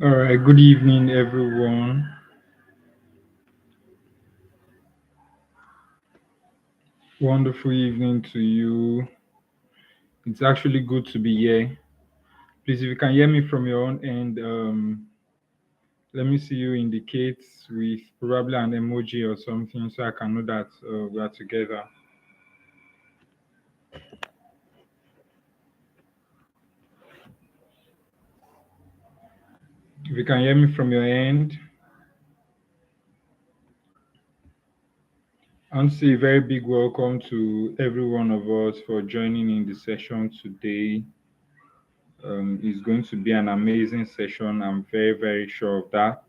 All right, good evening, everyone. Wonderful evening to you. It's actually good to be here. Please, if you can hear me from your own end, let me see you indicate with probably an emoji or something so I can know that we are together. If you can hear me from your end, I want to say a very big welcome to every one of us for joining in the session today. It's going to be an amazing session. I'm very, very sure of that.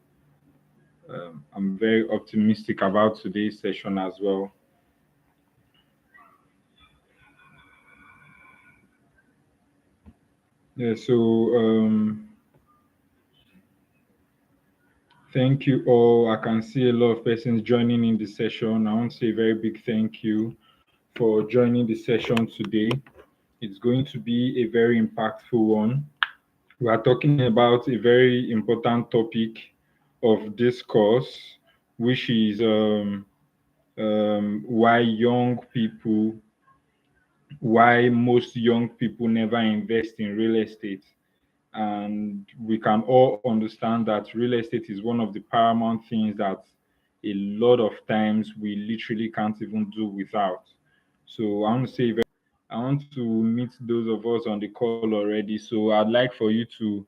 I'm very optimistic about today's session as well. Yeah, so thank you all. I can see a lot of persons joining in the session. I want to say a very big thank you for joining the session today. It's going to be a very impactful one. We are talking about a very important topic of discourse, which is why why most young people never invest in real estate. And we can all understand that real estate is one of the paramount things that a lot of times we literally can't even do without. So I want to meet those of us on the call already. So I'd like for you to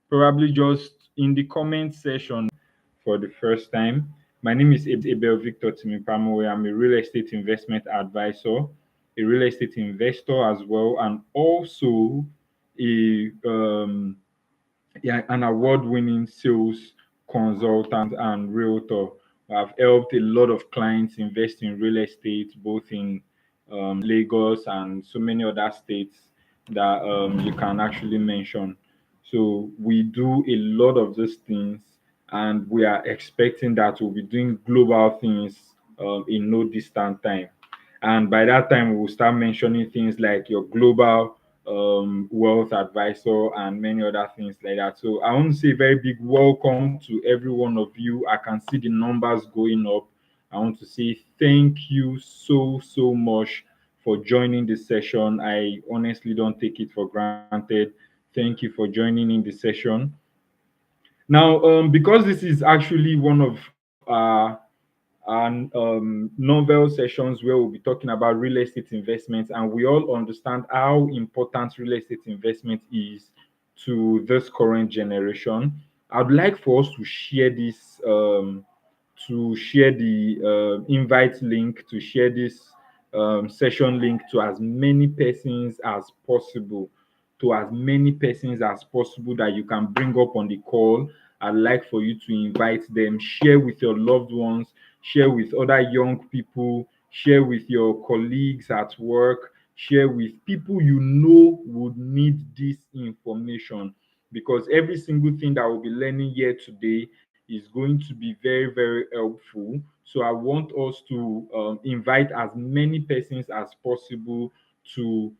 probably just in the comment section for the first time. My name is Abel Victor Timipamo-owei. I'm a real estate investment advisor, a real estate investor as well, and also a yeah, an award-winning sales consultant and realtor. I've helped a lot of clients invest in real estate, both in Lagos and so many other states that you can actually mention. So we do a lot of those things, and we are expecting that we'll be doing global things in no distant time. And by that time, we'll start mentioning things like your global wealth advisor and many other things like that. So I want to say a very big welcome to every one of you. I can see the numbers going up. I want to say thank you so much for joining this session. I honestly don't take it for granted. Thank you for joining in the session. Now, because this is actually one of novel sessions where we'll be talking about real estate investments, and we all understand how important real estate investment is to this current generation. I'd like for us to share the invite link, to share this session link to as many persons as possible, that you can bring up on the call. I'd like for you to invite them, share with your loved ones, share with other young people, share with your colleagues at work, share with people you know would need this information, because every single thing that we'll be learning here today is going to be very, very helpful. So I want us to invite as many persons as possible to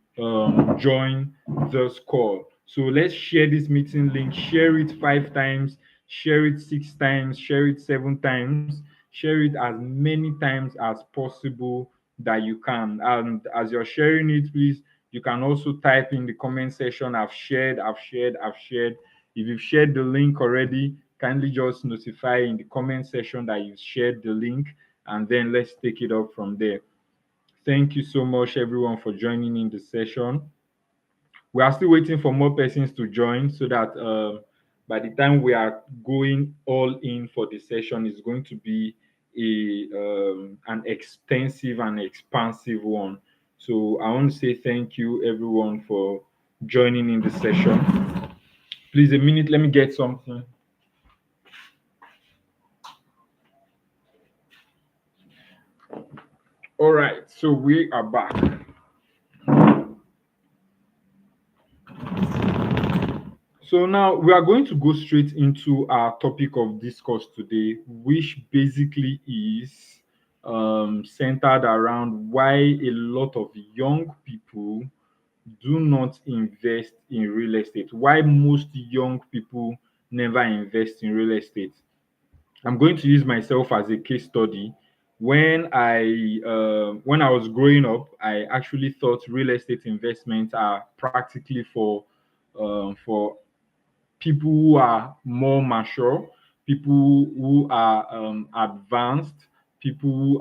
join this call. So let's share this meeting link, share it 5 times, share it 6 times, share it 7 times, share it as many times as possible that you can. And as you're sharing it, please, you can also type in the comment section, I've shared, I've shared, I've shared. If you've shared the link already, kindly just notify in the comment section that you've shared the link, and then let's take it up from there. Thank you so much, everyone, for joining in the session. We are still waiting for more persons to join so that by the time we are going all in for the session, it's going to be an extensive and expansive one. So I want to say thank you, everyone, for joining in the session. Please, a minute, let me get something. All right, so we are back. So now we are going to go straight into our topic of discourse today, which basically is centered around why a lot of young people do not invest in real estate. Why most young people never invest in real estate. I'm going to use myself as a case study. When I was growing up, I actually thought real estate investments are practically for people who are more mature, people who are advanced, people who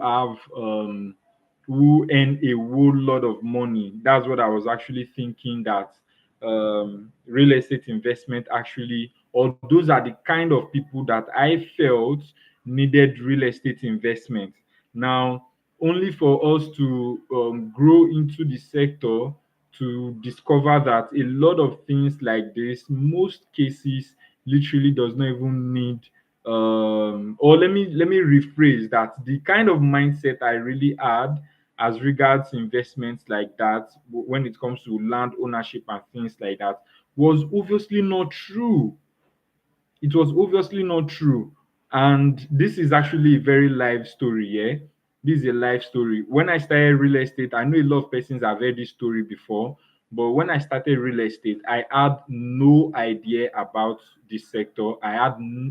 earn a whole lot of money. That's what I was actually thinking, that real estate investment actually, or those are the kind of people that I felt needed real estate investment. Now, only for us to grow into the sector to discover that a lot of things like this, most cases literally does not even need or let me rephrase that, the kind of mindset I really had as regards investments like that, when it comes to land ownership and things like that, was obviously not true. It was obviously not true. And this is actually a very live story, yeah. This is a live story. When I started real estate, I know a lot of persons have heard this story before, but when I started real estate, I had no idea about this sector.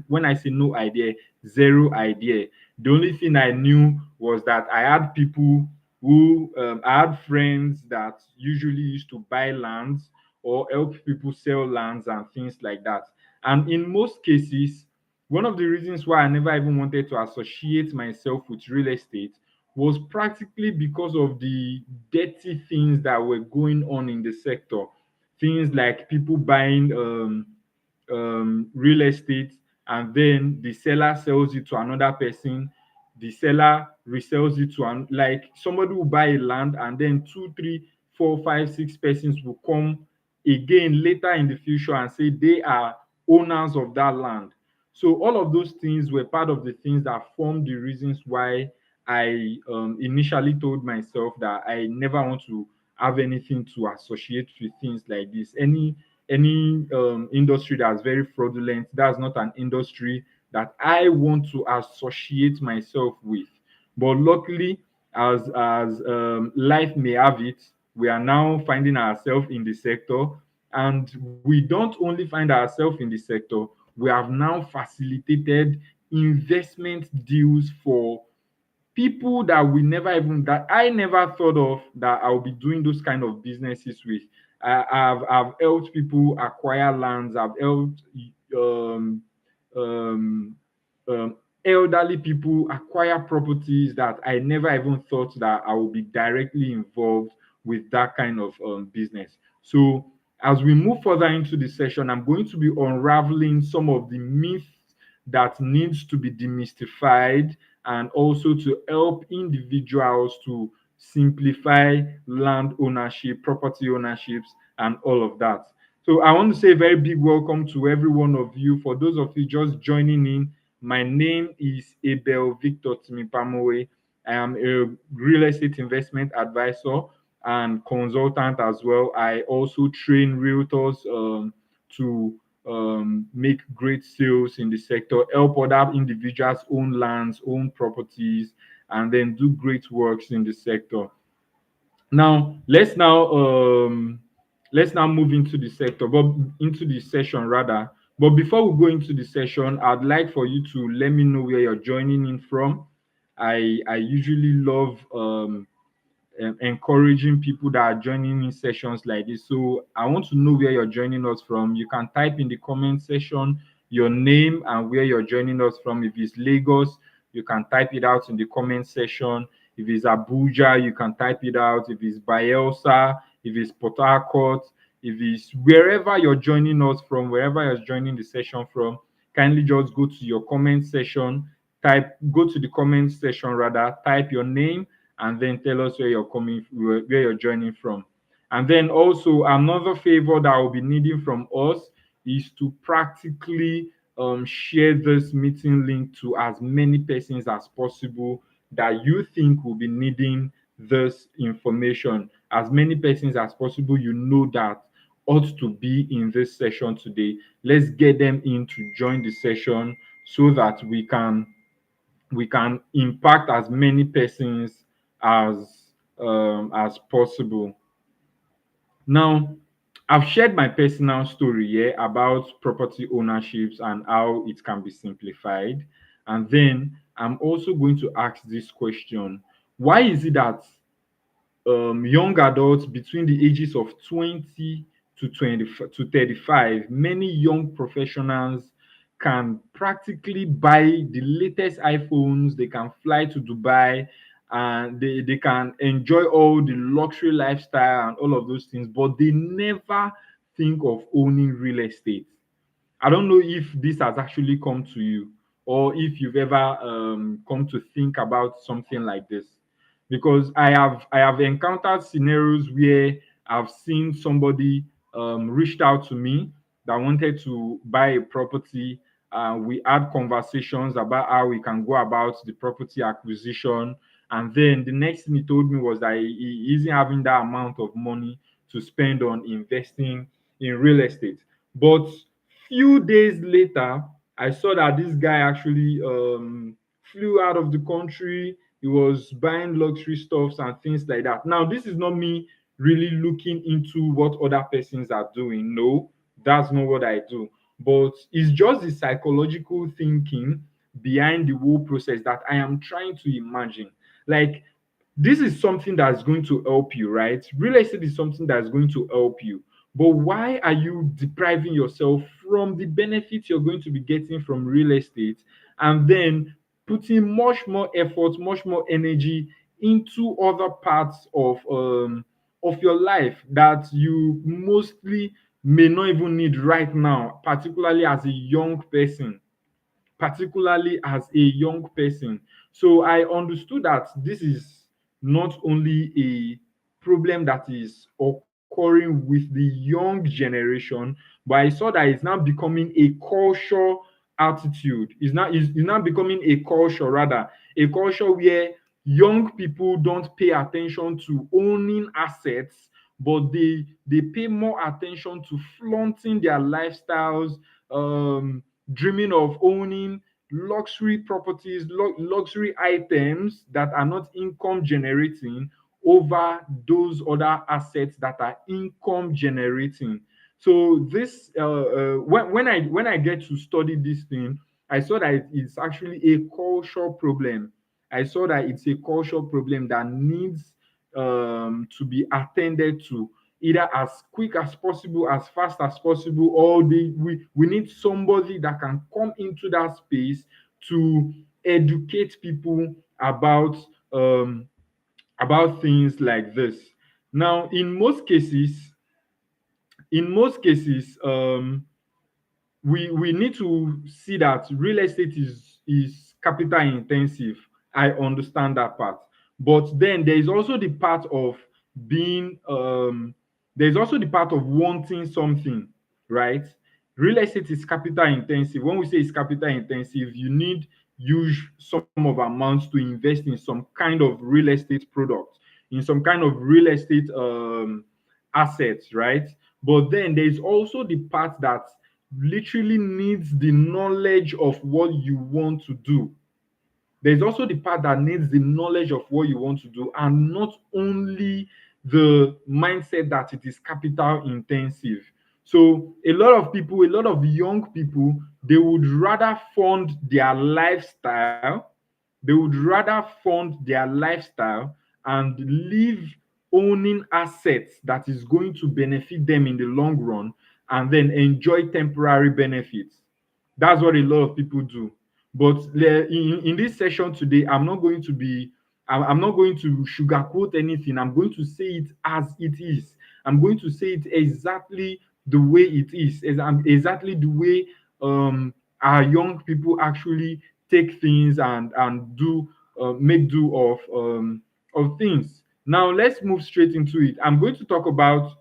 When I say no idea, zero idea. The only thing I knew was that I had people I had friends that usually used to buy lands or help people sell lands and things like that. And in most cases, one of the reasons why I never even wanted to associate myself with real estate was practically because of the dirty things that were going on in the sector. Things like people buying real estate, and then the seller sells it to another person. The seller resells it to like somebody will buy a land, and then two, three, four, five, six persons will come again later in the future and say they are owners of that land. So all of those things were part of the things that formed the reasons why I initially told myself that I never want to have anything to associate with things like this. Any industry that's very fraudulent, that's not an industry that I want to associate myself with. But luckily, as life may have it, we are now finding ourselves in the sector, and we don't only find ourselves in the sector, we have now facilitated investment deals for people that we never even that I never thought of that I'll be doing those kind of businesses with. I've helped people acquire lands. I've helped um, um, um, elderly people acquire properties that I never even thought that I would be directly involved with that kind of business. So as we move further into the session, I'm going to be unraveling some of the myths that needs to be demystified, and also to help individuals to simplify land ownership, property ownerships, and all of that. So I want to say a very big welcome to every one of you. For those of you just joining in, my name is Abel Victor Timipamo-owei. I am a real estate investment advisor and consultant as well. I also train realtors to make great sales in the sector, help other individuals own lands, own properties, and then do great works in the sector. Now let's now move into the sector, but into the session rather. But before we go into the session, I'd like for you to let me know where you're joining in from. I usually love encouraging people that are joining in sessions like this. So I want to know where you're joining us from. You can type in the comment section your name and where you're joining us from. If it's Lagos, you can type it out in the comment section. If it's Abuja, you can type it out. If it's Bayelsa, if it's Port Harcourt, if it's wherever you're joining us from, wherever you're joining the session from, kindly just go to your comment section, go to the comment section rather, type your name, and then tell us where you're joining from. And then also another favor that I'll be needing from us is to practically share this meeting link to as many persons as possible that you think will be needing this information. As many persons as possible you know that ought to be in this session today. Let's get them in to join the session so that we can impact as many persons as possible. Now, I've shared my personal story here about property ownerships and how it can be simplified. And then I'm also going to ask this question: why is it that young adults between the ages of 20 to 20 to 35, many young professionals can practically buy the latest iPhones, they can fly to Dubai, and they can enjoy all the luxury lifestyle and all of those things, but they never think of owning real estate? I don't know if this has actually come to you, or if you've ever come to think about something like this, because I have encountered scenarios where I've seen somebody reached out to me that wanted to buy a property. We had conversations about how we can go about the property acquisition, and then the next thing he told me was that he isn't having that amount of money to spend on investing in real estate. But few days later, I saw that this guy actually flew out of the country. He was buying luxury stuffs and things like that. Now, this is not me really looking into what other persons are doing. No, that's not what I do. But it's just the psychological thinking behind the whole process that I am trying to imagine. Like, this is something that's going to help you, right? Real estate is something that's going to help you. But why are you depriving yourself from the benefits you're going to be getting from real estate, and then putting much more effort, much more energy into other parts of your life that you mostly may not even need right now, particularly as a young person? Particularly as a young person. So I understood that this is not only a problem that is occurring with the young generation, but I saw that it's now becoming a culture attitude. It's now becoming a culture, rather, a culture where young people don't pay attention to owning assets, but they pay more attention to flaunting their lifestyles, dreaming of owning luxury properties, luxury items that are not income generating over those other assets that are income generating. So this, when I get to study this thing, I saw that it's actually a cultural problem. I saw that it's a cultural problem that needs to be attended to, either as quick as possible, as fast as possible, or we need somebody that can come into that space to educate people um about things like this. Now, in most cases, we need to see that real estate is capital intensive. I understand that part, but then there is also the part of being there's also the part of wanting something, right? Real estate is capital intensive. When we say it's capital intensive, you need huge sum of amounts to invest in some kind of real estate product, in some kind of real estate assets, right? But then there's also the part that literally needs the knowledge of what you want to do. There's also the part that needs the knowledge of what you want to do, and not only the mindset that it is capital intensive. So a lot of young people, they would rather fund their lifestyle, and leave owning assets that is going to benefit them in the long run, and then enjoy temporary benefits. That's what a lot of people do. But in this session today, I'm not going to sugarcoat anything. I'm going to say it as it is. I'm going to say it exactly the way it is, exactly the way our young people actually take things and do make do of things. Now let's move straight into it. I'm going to talk about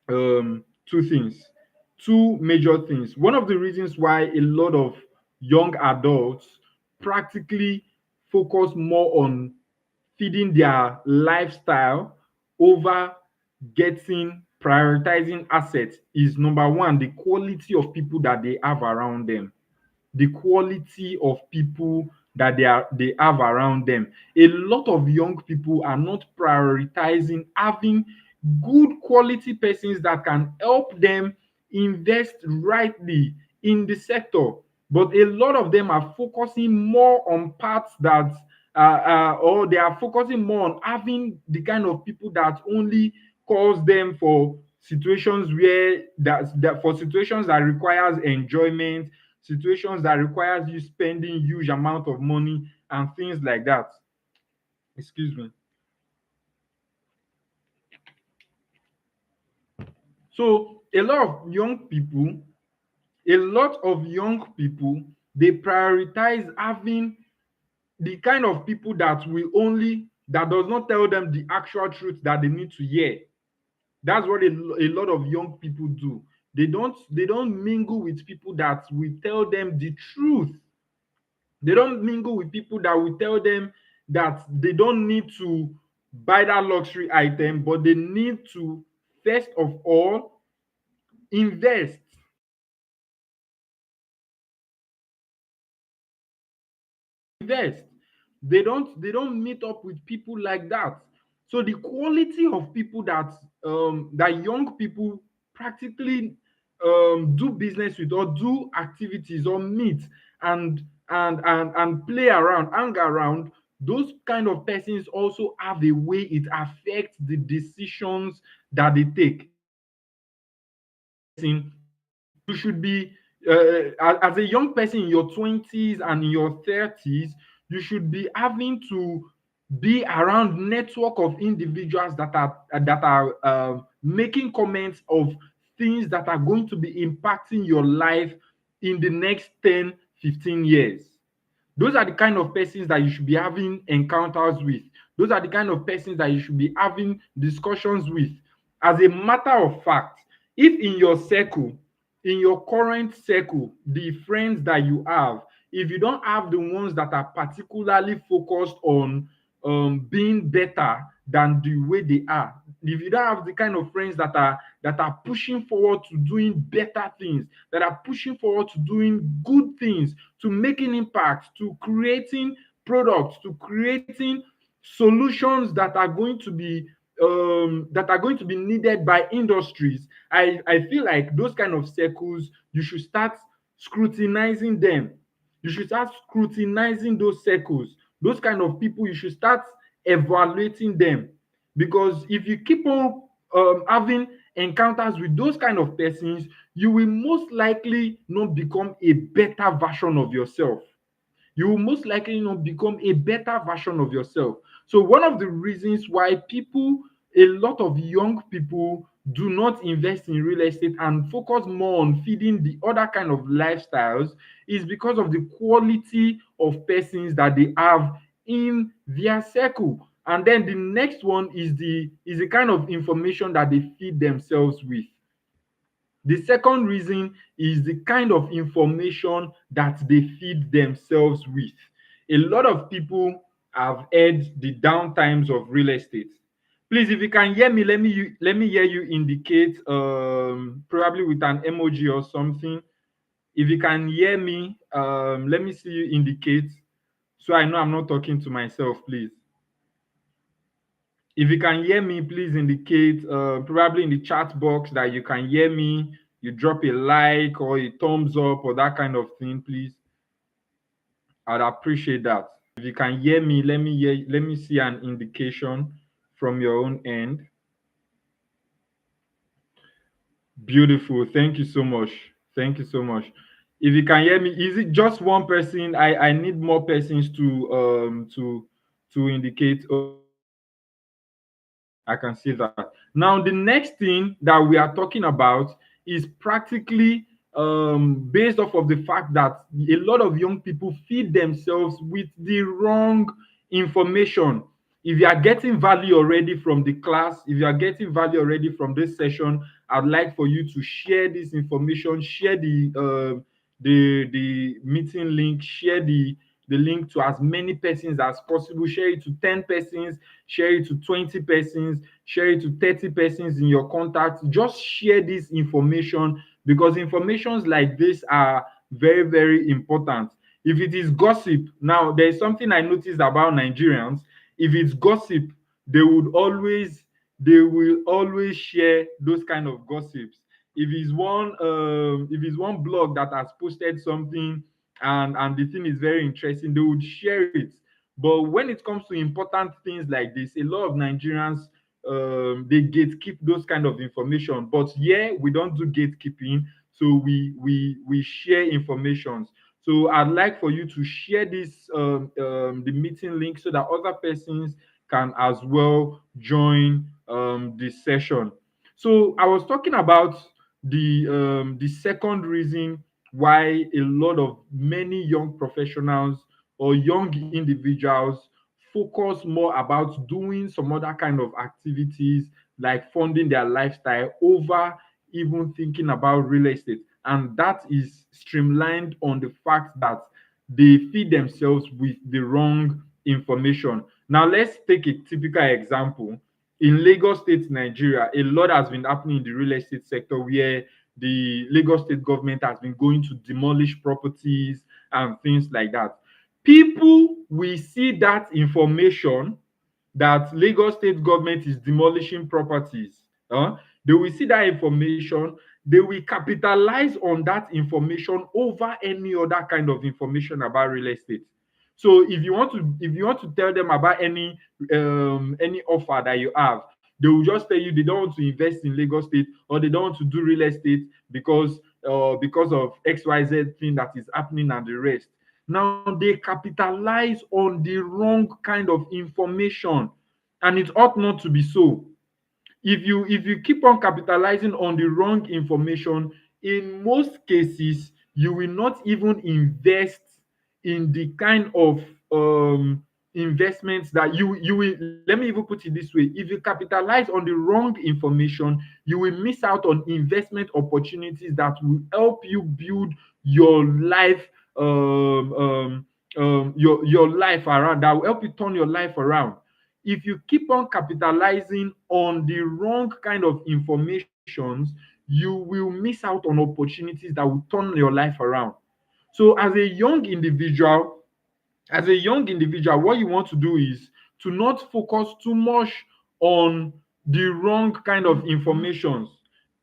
two things, two major things. One of the reasons why a lot of young adults practically focus more on feeding their lifestyle over getting prioritizing assets is, number one, the quality of people that they have around them. The quality of people that they have around them. A lot of young people are not prioritizing having good quality persons that can help them invest rightly in the sector. But a lot of them are focusing more on parts that or they are focusing more on having the kind of people that only calls them for situations where that for situations that requires enjoyment, situations that requires you spending huge amount of money and things like that. Excuse me. So a lot of young people, they prioritize having the kind of people that will only that does not tell them the actual truth that they need to hear. That's what a lot of young people do. They don't mingle with people that will tell them the truth. They don't mingle with people that will tell them that they don't need to buy that luxury item, but they need to first of all invest. Invest. They don't meet up with people like that. So the quality of people that young people practically do business with or do activities or meet and play around, hang around, those kind of persons also have a way it affects the decisions that they take. Person, you should be as a young person in your 20s and in your 30s, you should be having to be around network of individuals that are making comments of things that are going to be impacting your life in the next 10, 15 years. Those are the kind of persons that you should be having encounters with. Those are the kind of persons that you should be having discussions with. As a matter of fact, if in your circle, in your current circle, the friends that you have, if you don't have the ones that are particularly focused on being better than the way they are, if you don't have the kind of friends that are pushing forward to doing better things, that are pushing forward to doing good things, to making impact, to creating products, to creating solutions that are going to be needed by industries, I feel like those kind of circles, you should start scrutinizing them. You should start scrutinizing those circles. Those kind of people, you should start evaluating them. Because if you keep on having encounters with those kind of persons, you will most likely not become a better version of yourself. You will most likely not become a better version of yourself. So one of the reasons why a lot of young people do not invest in real estate and focus more on feeding the other kind of lifestyles is because of the quality of persons that they have in their circle. And then the next one is the kind of information that they feed themselves with. The second reason is the kind of information that they feed themselves with. A lot of people have heard the downtimes of real estate. Please, if you can hear me, let me hear you indicate, probably with an emoji or something. If you can hear me, let me see you indicate so I know I'm not talking to myself, please. If you can hear me, please indicate, probably in the chat box, that you can hear me. You drop a like or a thumbs up or that kind of thing, please. I'd appreciate that. If you can hear me, let me see an indication from your own end. Beautiful. Thank you so much. Thank you so much. If you can hear me, is it just one person? I need more persons to indicate. Oh, I can see that. Now, the next thing that we are talking about is practically based off of the fact that a lot of young people feed themselves with the wrong information. If you are getting value already from the class, if you are getting value already from this session, I'd like for you to share this information, share the meeting link, share the link to as many persons as possible. Share it to 10 persons, share it to 20 persons, share it to 30 persons in your contacts. Just share this information, because informations like this are very, very important. If it is gossip, now there's something I noticed about Nigerians. If it's gossip, they would always they will always share those kind of gossips. If it's one blog that has posted something and the thing is very interesting, they would share it. But when it comes to important things like this, a lot of Nigerians, they gatekeep those kind of information. But yeah, we don't do gatekeeping, so we share informations. So I'd like for you to share this the meeting link so that other persons can as well join this session. So I was talking about the second reason why a lot of many young professionals or young individuals focus more about doing some other kind of activities like funding their lifestyle over even thinking about real estate. And that is streamlined on the fact that they feed themselves with the wrong information. Now, let's take a typical example. In Lagos State, Nigeria, a lot has been happening in the real estate sector where the Lagos State government has been going to demolish properties and things like that. People will see that information that Lagos State government is demolishing properties. They will see that information, they will capitalize on that information over any other kind of information about real estate. So if you want to tell them about any offer that you have, they will just tell you they don't want to invest in Lagos State or they don't want to do real estate because of XYZ thing that is happening and the rest. Now they capitalize on the wrong kind of information, and it ought not to be so. If you keep on capitalizing on the wrong information, in most cases you will not even invest in the kind of investments that you will. Let me even put it this way: if you capitalize on the wrong information, you will miss out on investment opportunities that will help you build your life, your life around, that will help you turn your life around. If you keep on capitalizing on the wrong kind of informations, you will miss out on opportunities that will turn your life around. So as a young individual, what you want to do is to not focus too much on the wrong kind of informations.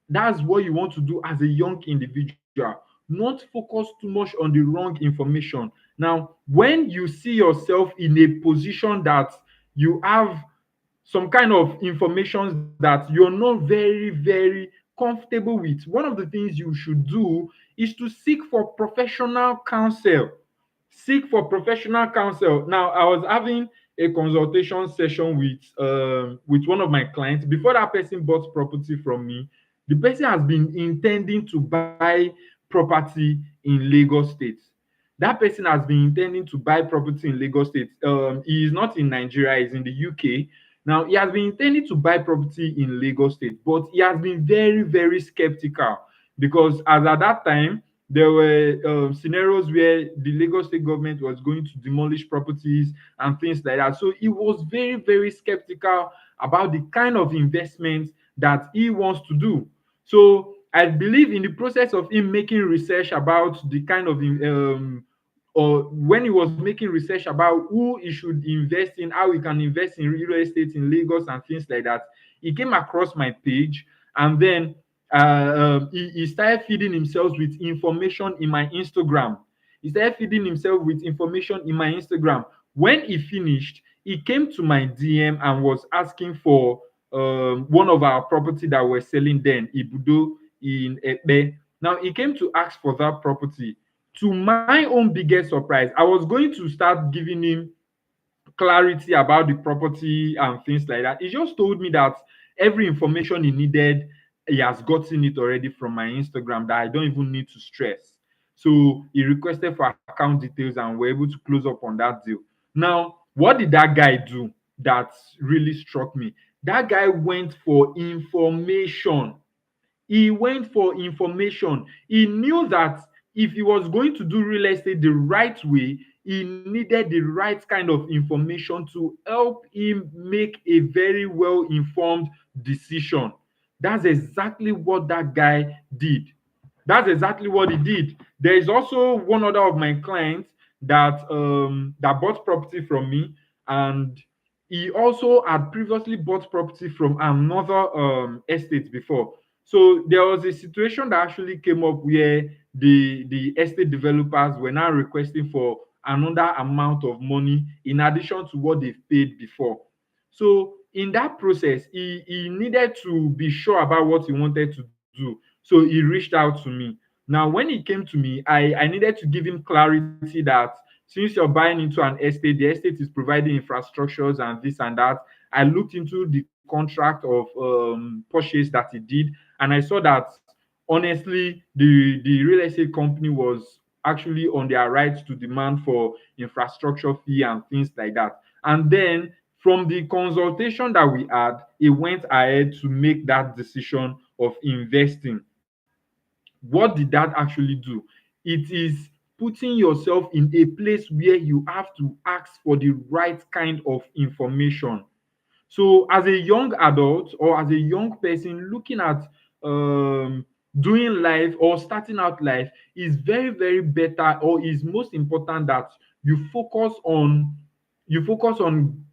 That's what you want to do as a young individual. Not focus too much on the wrong information. Now, when you see yourself in a position that you have some kind of information that you're not very, very comfortable with, one of the things you should do is to seek for professional counsel. Now, I was having a consultation session with one of my clients. Before that person bought property from me, the person has been intending to buy property in Lagos State. That person has been intending to buy property in Lagos State. He is not in Nigeria, he's in the UK. Now, he has been intending to buy property in Lagos State, but he has been very, very skeptical because as at that time, there were scenarios where the Lagos State government was going to demolish properties and things like that. So he was very, very skeptical about the kind of investment that he wants to do. So I believe in the process of him making research about the kind of or when he was making research about who he should invest in, how he can invest in real estate in Lagos and things like that, he came across my page, and then he started feeding himself with information in my Instagram. He started feeding himself with information in my Instagram. When he finished, he came to my DM and was asking for one of our property that we're selling then, Ibudo in Epe. Now he came to ask for that property. To my own biggest surprise, I was going to start giving him clarity about the property and things like that. He just told me that every information he needed, he has gotten it already from my Instagram, that I don't even need to stress. So he requested for account details and we're able to close up on that deal. Now, what did that guy do that really struck me? That guy went for information. He knew that if he was going to do real estate the right way, he needed the right kind of information to help him make a very well informed decision. That's exactly what that guy did. That's exactly what he did. There is also one other of my clients that bought property from me, and he also had previously bought property from another estate before. So there was a situation that actually came up where the estate developers were now requesting for another amount of money in addition to what they've paid before. So in that process, he needed to be sure about what he wanted to do. So he reached out to me. Now, when he came to me, I needed to give him clarity that since you're buying into an estate, the estate is providing infrastructures and this and that. I looked into the contract of purchase that he did, and I saw that honestly, the real estate company was actually on their rights to demand for infrastructure fee and things like that. And then from the consultation that we had, he went ahead to make that decision of investing. What did that actually do? It is putting yourself in a place where you have to ask for the right kind of information. So, as a young adult or as a young person looking at um, doing life or starting out life, is very, very better or is most important that you focus on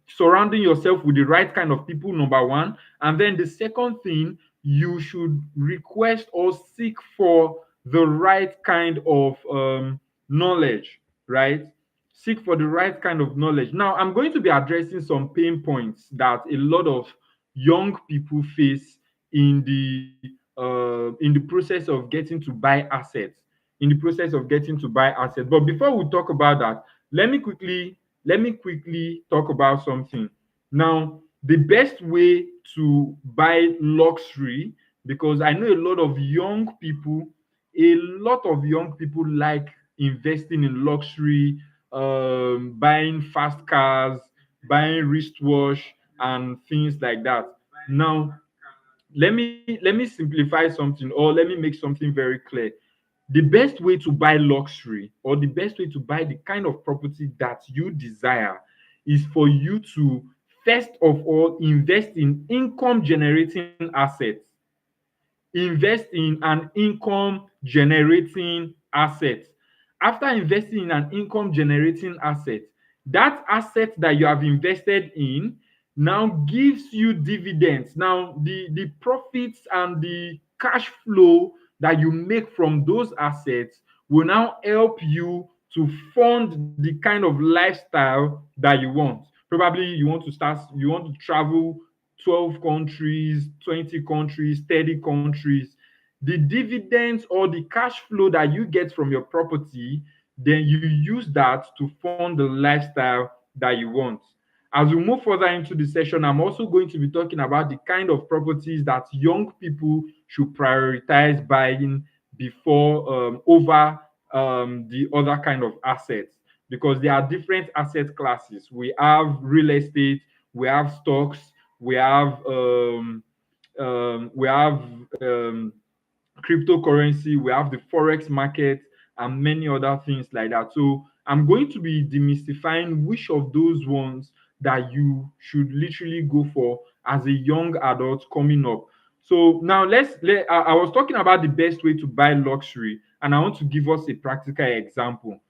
surrounding yourself with the right kind of people, number one. And then the second thing, you should request or seek for the right kind of knowledge, right? Seek for the right kind of knowledge. Now, I'm going to be addressing some pain points that a lot of young people face in the process of getting to buy assets. In the process of getting to buy assets. But before we talk about that, let me quickly talk about something. Now, the best way to buy luxury, because I know a lot of young people like investing in luxury, buying fast cars, buying wristwatch, and things like that. Now, let me simplify something, or let me make something very clear. The best way to buy luxury, or the best way to buy the kind of property that you desire, is for you to first of all invest in income generating assets. Invest in an income generating asset. After investing in an income generating asset, that asset that you have invested in now gives you dividends. Now, the profits and the cash flow that you make from those assets will now help you to fund the kind of lifestyle that you want. Probably you want to travel 12 countries, 20 countries, 30 countries. The dividends or the cash flow that you get from your property, then you use that to fund the lifestyle that you want. As we move further into the session, I'm also going to be talking about the kind of properties that young people should prioritize buying before over the other kind of assets, because there are different asset classes. We have real estate, we have stocks, we have we have um, cryptocurrency, we have the forex market, and many other things like that. So I'm going to be demystifying which of those ones that you should literally go for as a young adult coming up. So now I was talking about the best way to buy luxury, and I want to give us a practical example.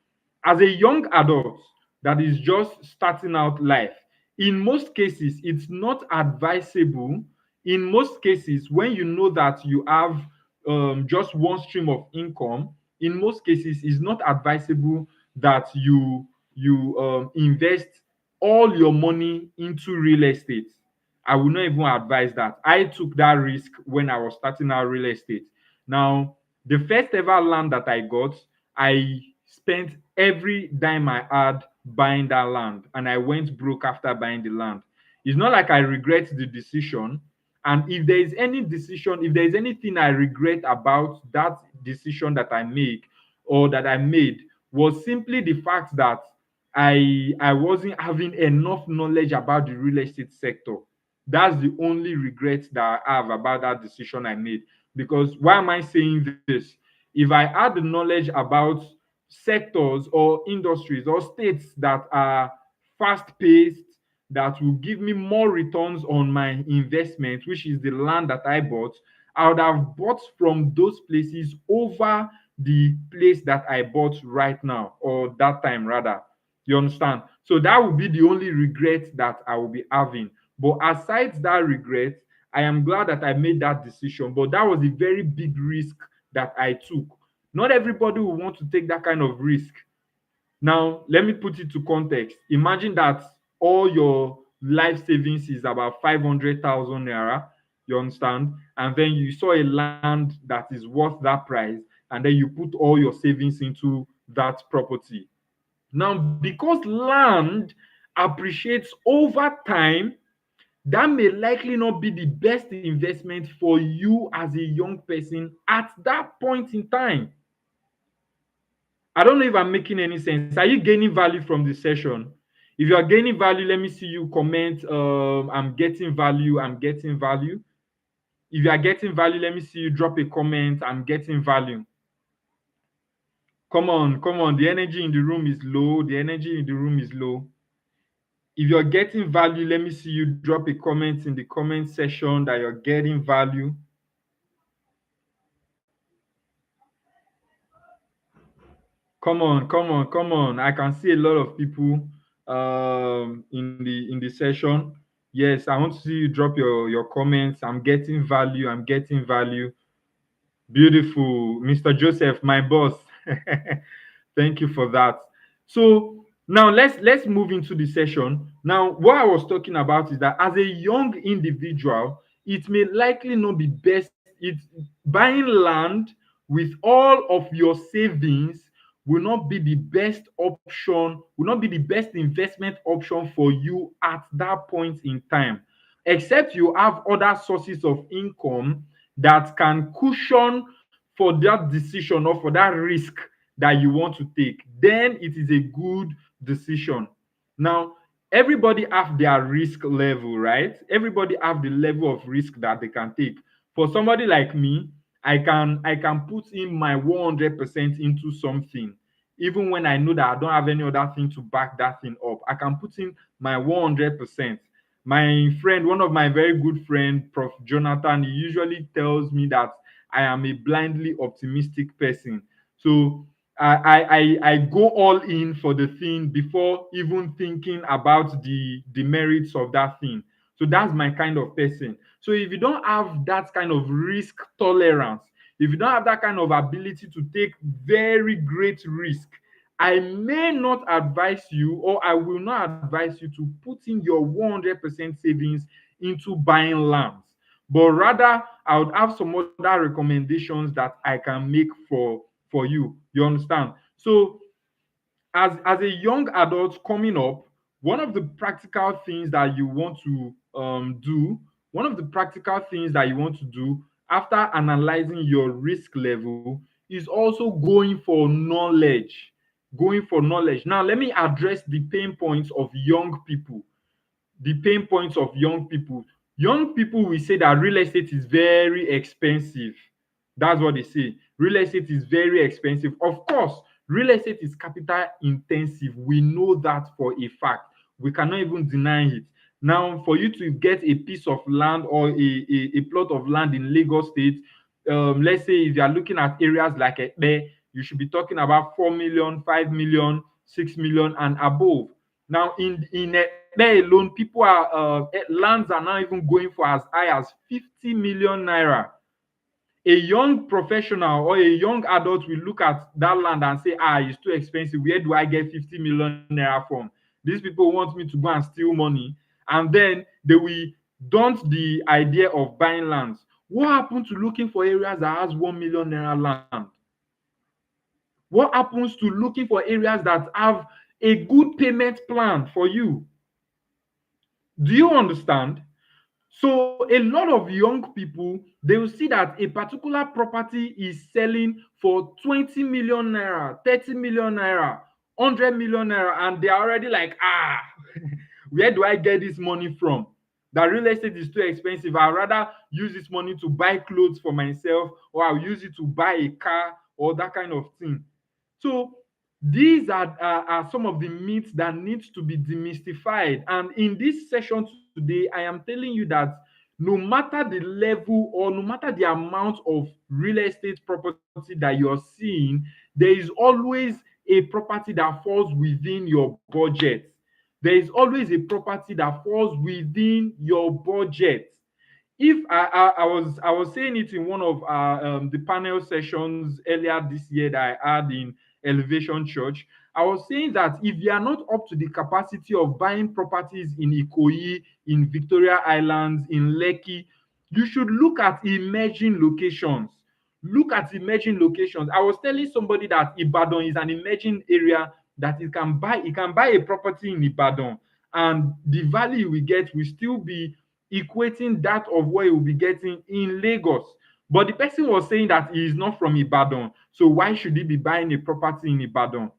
As a young adult that is just starting out life, in most cases, it's not advisable. In most cases, when you know that you have just one stream of income, in most cases, it's not advisable that you invest all your money into real estate. I will not even advise that. I took that risk when I was starting out real estate. Now, the first ever land that I got, I spent every dime I had buying that land, and I went broke after buying the land. It's not like I regret the decision. And if there is any decision, if there is anything I regret about that decision that I make or that I made, was simply the fact that I wasn't having enough knowledge about the real estate sector. That's the only regret that I have about that decision I made. Because why am I saying this? If I had the knowledge about sectors or industries or states that are fast paced, that will give me more returns on my investment, which is the land that I bought, I would have bought from those places over the place that I bought right now, or that time rather. You understand? So that will be the only regret that I will be having. But aside that regret, I am glad that I made that decision. But that was a very big risk that I took. Not everybody will want to take that kind of risk. Now, let me put it to context. Imagine that all your life savings is about 500,000 naira, you understand? And then you saw a land that is worth that price, and then you put all your savings into that property. Now, because land appreciates over time, that may likely not be the best investment for you as a young person at that point in time. I don't know if I'm making any sense. Are you gaining value from the session? If you are gaining value, let me see you comment. I'm getting value. I'm getting value. If you are getting value, let me see you drop a comment. I'm getting value. Come on, come on. The energy in the room is low. The energy in the room is low. If you're getting value, let me see you drop a comment in the comment section that you're getting value. Come on, come on, come on. I can see a lot of people in the session. Yes, I want to see you drop your comments. I'm getting value. I'm getting value. Beautiful, Mr. Joseph, my boss. Thank you for that. So now let's move into the session. Now, what I was talking about is that as a young individual, it may likely not be best. It buying land with all of your savings will not be the best option, will not be the best investment option for you at that point in time, except you have other sources of income that can cushion for that decision or for that risk that you want to take. Then it is a good decision. Now, everybody have their risk level, right? Everybody have the level of risk that they can take. For somebody like me, I can put in my 100% into something, even when I know that I don't have any other thing to back that thing up. I can put in my 100%. My friend, one of my very good friend, Prof. Jonathan, he usually tells me that I am a blindly optimistic person. So I go all in for the thing before even thinking about the merits of that thing. So that's my kind of person. So if you don't have that kind of risk tolerance, if you don't have that kind of ability to take very great risk, I may not advise you, or I will not advise you to put in your 100% savings into buying lands, but rather I would have some other recommendations that I can make for you. You understand? So as a young adult coming up, one of the practical things that you want to do, one of the practical things that you want to do after analyzing your risk level is also going for knowledge. Going for knowledge. Now, let me address the pain points of young people. The pain points of young people. Young people will say that real estate is very expensive. That's what they say. Real estate is very expensive. Of course, real estate is capital intensive. We know that for a fact. We cannot even deny it. Now, for you to get a piece of land or a plot of land in Lagos State, let's say if you are looking at areas like Ekpe, you should be talking about 4 million, 5 million, 6 million, and above. Now, in Ekpe alone, people are lands are now even going for as high as 50 million naira. A young professional or a young adult will look at that land and say, it's too expensive. Where do I get 50 million naira from? These people want me to go and steal money. And then they will daunt the idea of buying lands. What happened to looking for areas that has 1 million naira land? What happens to looking for areas that have a good payment plan for you? Do you understand? So a lot of young people, they will see that a particular property is selling for 20 million naira, 30 million naira, 100 million naira, and they're already like, where do I get this money from? That real estate is too expensive. I'd rather use this money to buy clothes for myself, or I'll use it to buy a car or that kind of thing. So these are some of the myths that need to be demystified. And in this session today, I am telling you that no matter the level or no matter the amount of real estate property that you're seeing, there is always a property that falls within your budget. There is always a property that falls within your budget. If I was saying it in one of our the panel sessions earlier this year that I had in Elevation Church. I was saying that if you are not up to the capacity of buying properties in Ikoyi, in Victoria Islands, in Lekki, you should look at emerging locations. Look at emerging locations. I was telling somebody that Ibadan is an emerging area that he can buy a property in Ibadan, and the value we get will still be equating that of what he will be getting in Lagos. But the person was saying that he is not from Ibadan, so why should he be buying a property in Ibadan?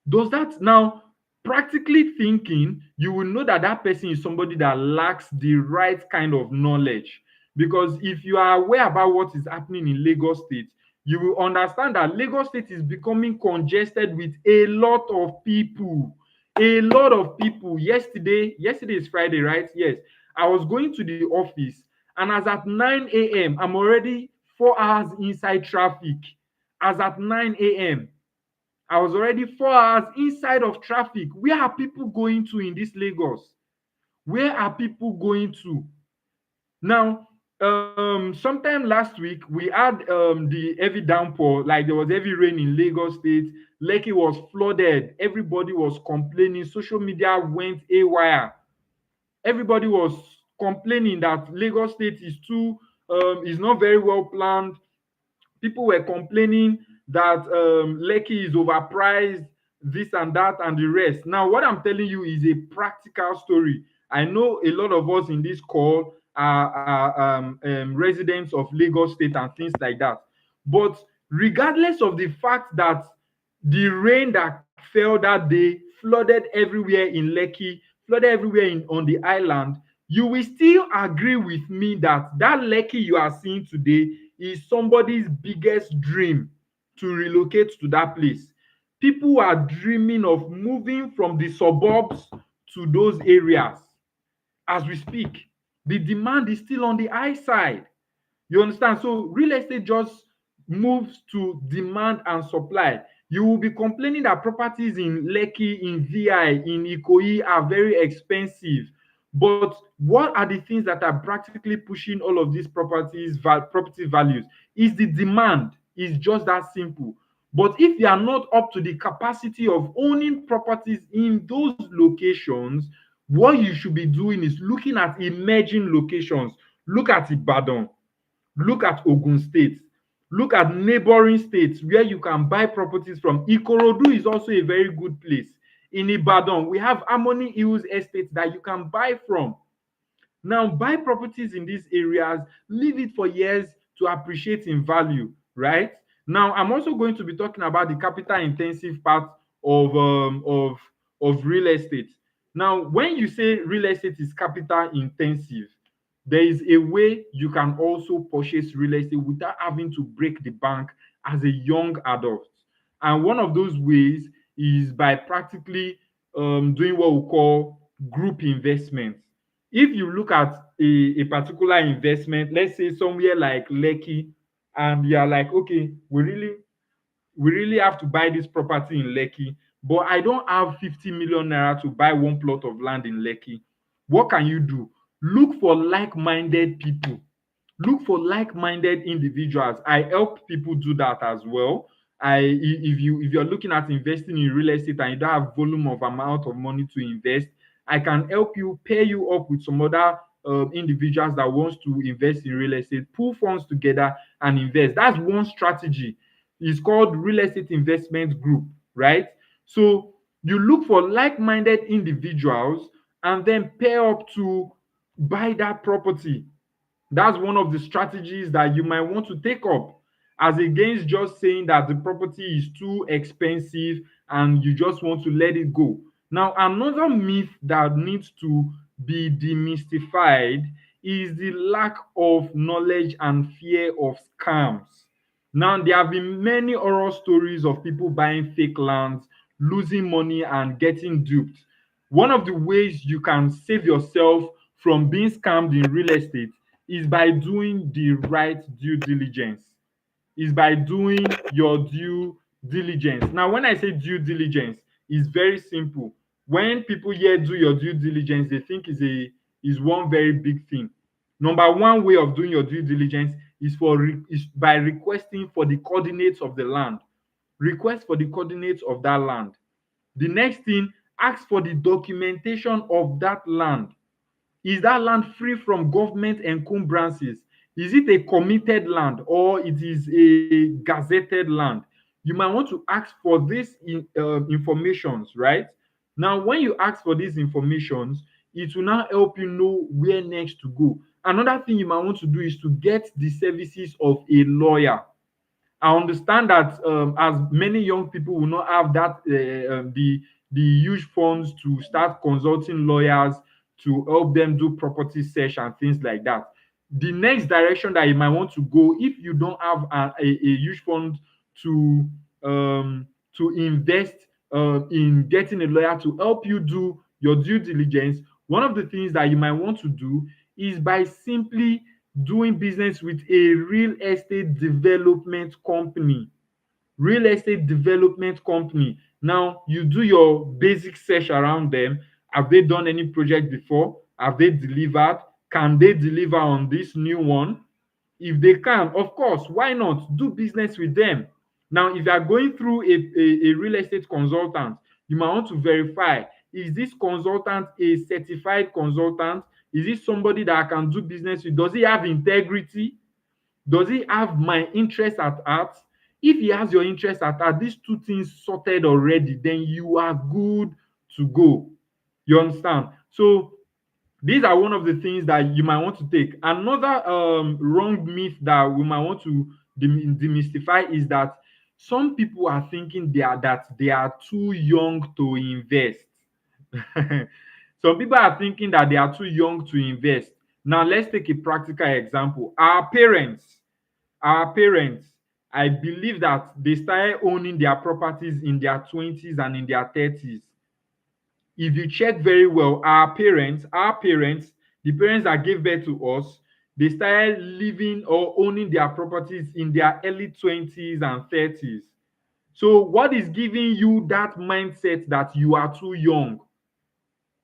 Does that now, practically thinking, you will know that that person is somebody that lacks the right kind of knowledge. Because if you are aware about what is happening in Lagos State, you will understand that Lagos State is becoming congested with a lot of people. A lot of people. Yesterday is Friday, right? Yes. I was going to the office, and as at 9 a.m., I'm already 4 hours inside traffic. As at 9 a.m., I was already 4 hours inside of traffic. Where are people going to in this Lagos? Where are people going to? Now, sometime last week we had the heavy downpour, like there was heavy rain in Lagos State. Lekki was flooded. Everybody was complaining. Social media went haywire. Everybody was complaining that Lagos State is not very well planned. People were complaining that Lekki is overpriced, this and that, and the rest. Now, what I'm telling you is a practical story. I know a lot of us in this call are residents of Lagos State and things like that. But regardless of the fact that the rain that fell that day flooded everywhere in Lekki, flooded everywhere on the island, you will still agree with me that that Lekki you are seeing today is somebody's biggest dream to relocate to that place. People are dreaming of moving from the suburbs to those areas. As we speak, the demand is still on the high side. You understand? So real estate just moves to demand and supply. You will be complaining that properties in Lekki, in VI, in Ikoyi are very expensive. But what are the things that are practically pushing all of these property values? Is the demand. Is just that simple. But if you are not up to the capacity of owning properties in those locations, what you should be doing is looking at emerging locations. Look at Ibadan. Look at Ogun State. Look at neighboring states where you can buy properties from. Ikorodu is also a very good place. In Ibadan, we have Harmony Hills Estate that you can buy from. Now, buy properties in these areas, leave it for years to appreciate in value, right? Now, I'm also going to be talking about the capital intensive part of real estate. Now, when you say real estate is capital intensive, there is a way you can also purchase real estate without having to break the bank as a young adult. And one of those ways is by practically doing what we call group investments. If you look at a particular investment, let's say somewhere like Lekki, and you're like, okay, we really have to buy this property in Lekki, but I don't have 50 million naira to buy one plot of land in Lekki. What can you do? Look for like-minded people. Look for like-minded individuals. I help people do that as well. If you're looking at investing in real estate and you don't have volume of amount of money to invest, I can help you, pair you up with some other individuals that wants to invest in real estate, pull funds together and invest. That's one strategy. It's called real estate investment group, right? So you look for like-minded individuals and then pair up to buy that property. That's one of the strategies that you might want to take up, as against just saying that the property is too expensive and you just want to let it go. Now, another myth that needs to be demystified is the lack of knowledge and fear of scams. Now, there have been many horror stories of people buying fake lands, losing money, and getting duped. One of the ways you can save yourself from being scammed in real estate is by doing the right due diligence. Is by doing your due diligence. Now, when I say due diligence, it's very simple. when people here do your due diligence, they think is one very big thing. Number one way of doing your due diligence is by requesting for the coordinates of the land. Request for the coordinates of that land. The next thing, ask for the documentation of that land. Is that land free from government encumbrances? Is it a committed land or it is a gazetted land? You might want to ask for these informations, right? Now, when you ask for these informations, it will now help you know where next to go. Another thing you might want to do is to get the services of a lawyer. I understand that as many young people will not have that the huge funds to start consulting lawyers to help them do property search and things like that. The next direction that you might want to go, if you don't have a huge fund to invest in getting a lawyer to help you do your due diligence, one of the things that you might want to do is by simply doing business with a real estate development company. Real estate development company. Now, you do your basic search around them. Have they done any project before? Have they delivered? Can they deliver on this new one? If they can, of course, why not do business with them? Now, if you are going through a real estate consultant, you might want to verify, is this consultant a certified consultant? Is it somebody that I can do business with? Does he have integrity? Does he have my interest at heart? If he has your interest at heart, these two things sorted already, then you are good to go. You understand? So these are one of the things that you might want to take. Another wrong myth that we might want to demystify is that some people are thinking that they are too young to invest. Some people are thinking that they are too young to invest. Now, let's take a practical example. Our parents, I believe that they started owning their properties in their 20s and in their 30s. If you check very well, our parents, the parents that gave birth to us, they started living or owning their properties in their early 20s and 30s. So, what is giving you that mindset that you are too young?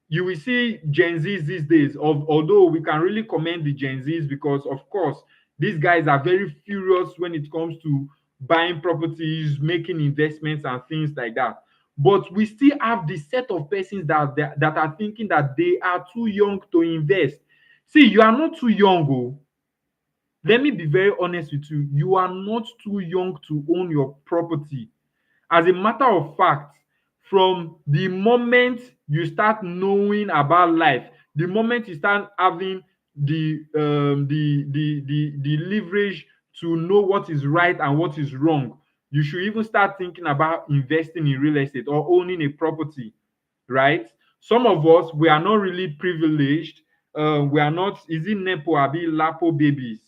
You will see Gen Zs these days, although we can really commend the Gen Zs because, of course, these guys are very furious when it comes to buying properties, making investments, and things like that. But we still have the set of persons that are thinking that they are too young to invest. See, you are not too young. Oh. Let me be very honest with you. You are not too young to own your property. As a matter of fact, from the moment you start knowing about life, the moment you start having the leverage to know what is right and what is wrong, you should even start thinking about investing in real estate or owning a property, right? Some of us, we are not really privileged. We are not, is it Nepo Abi Lapo babies?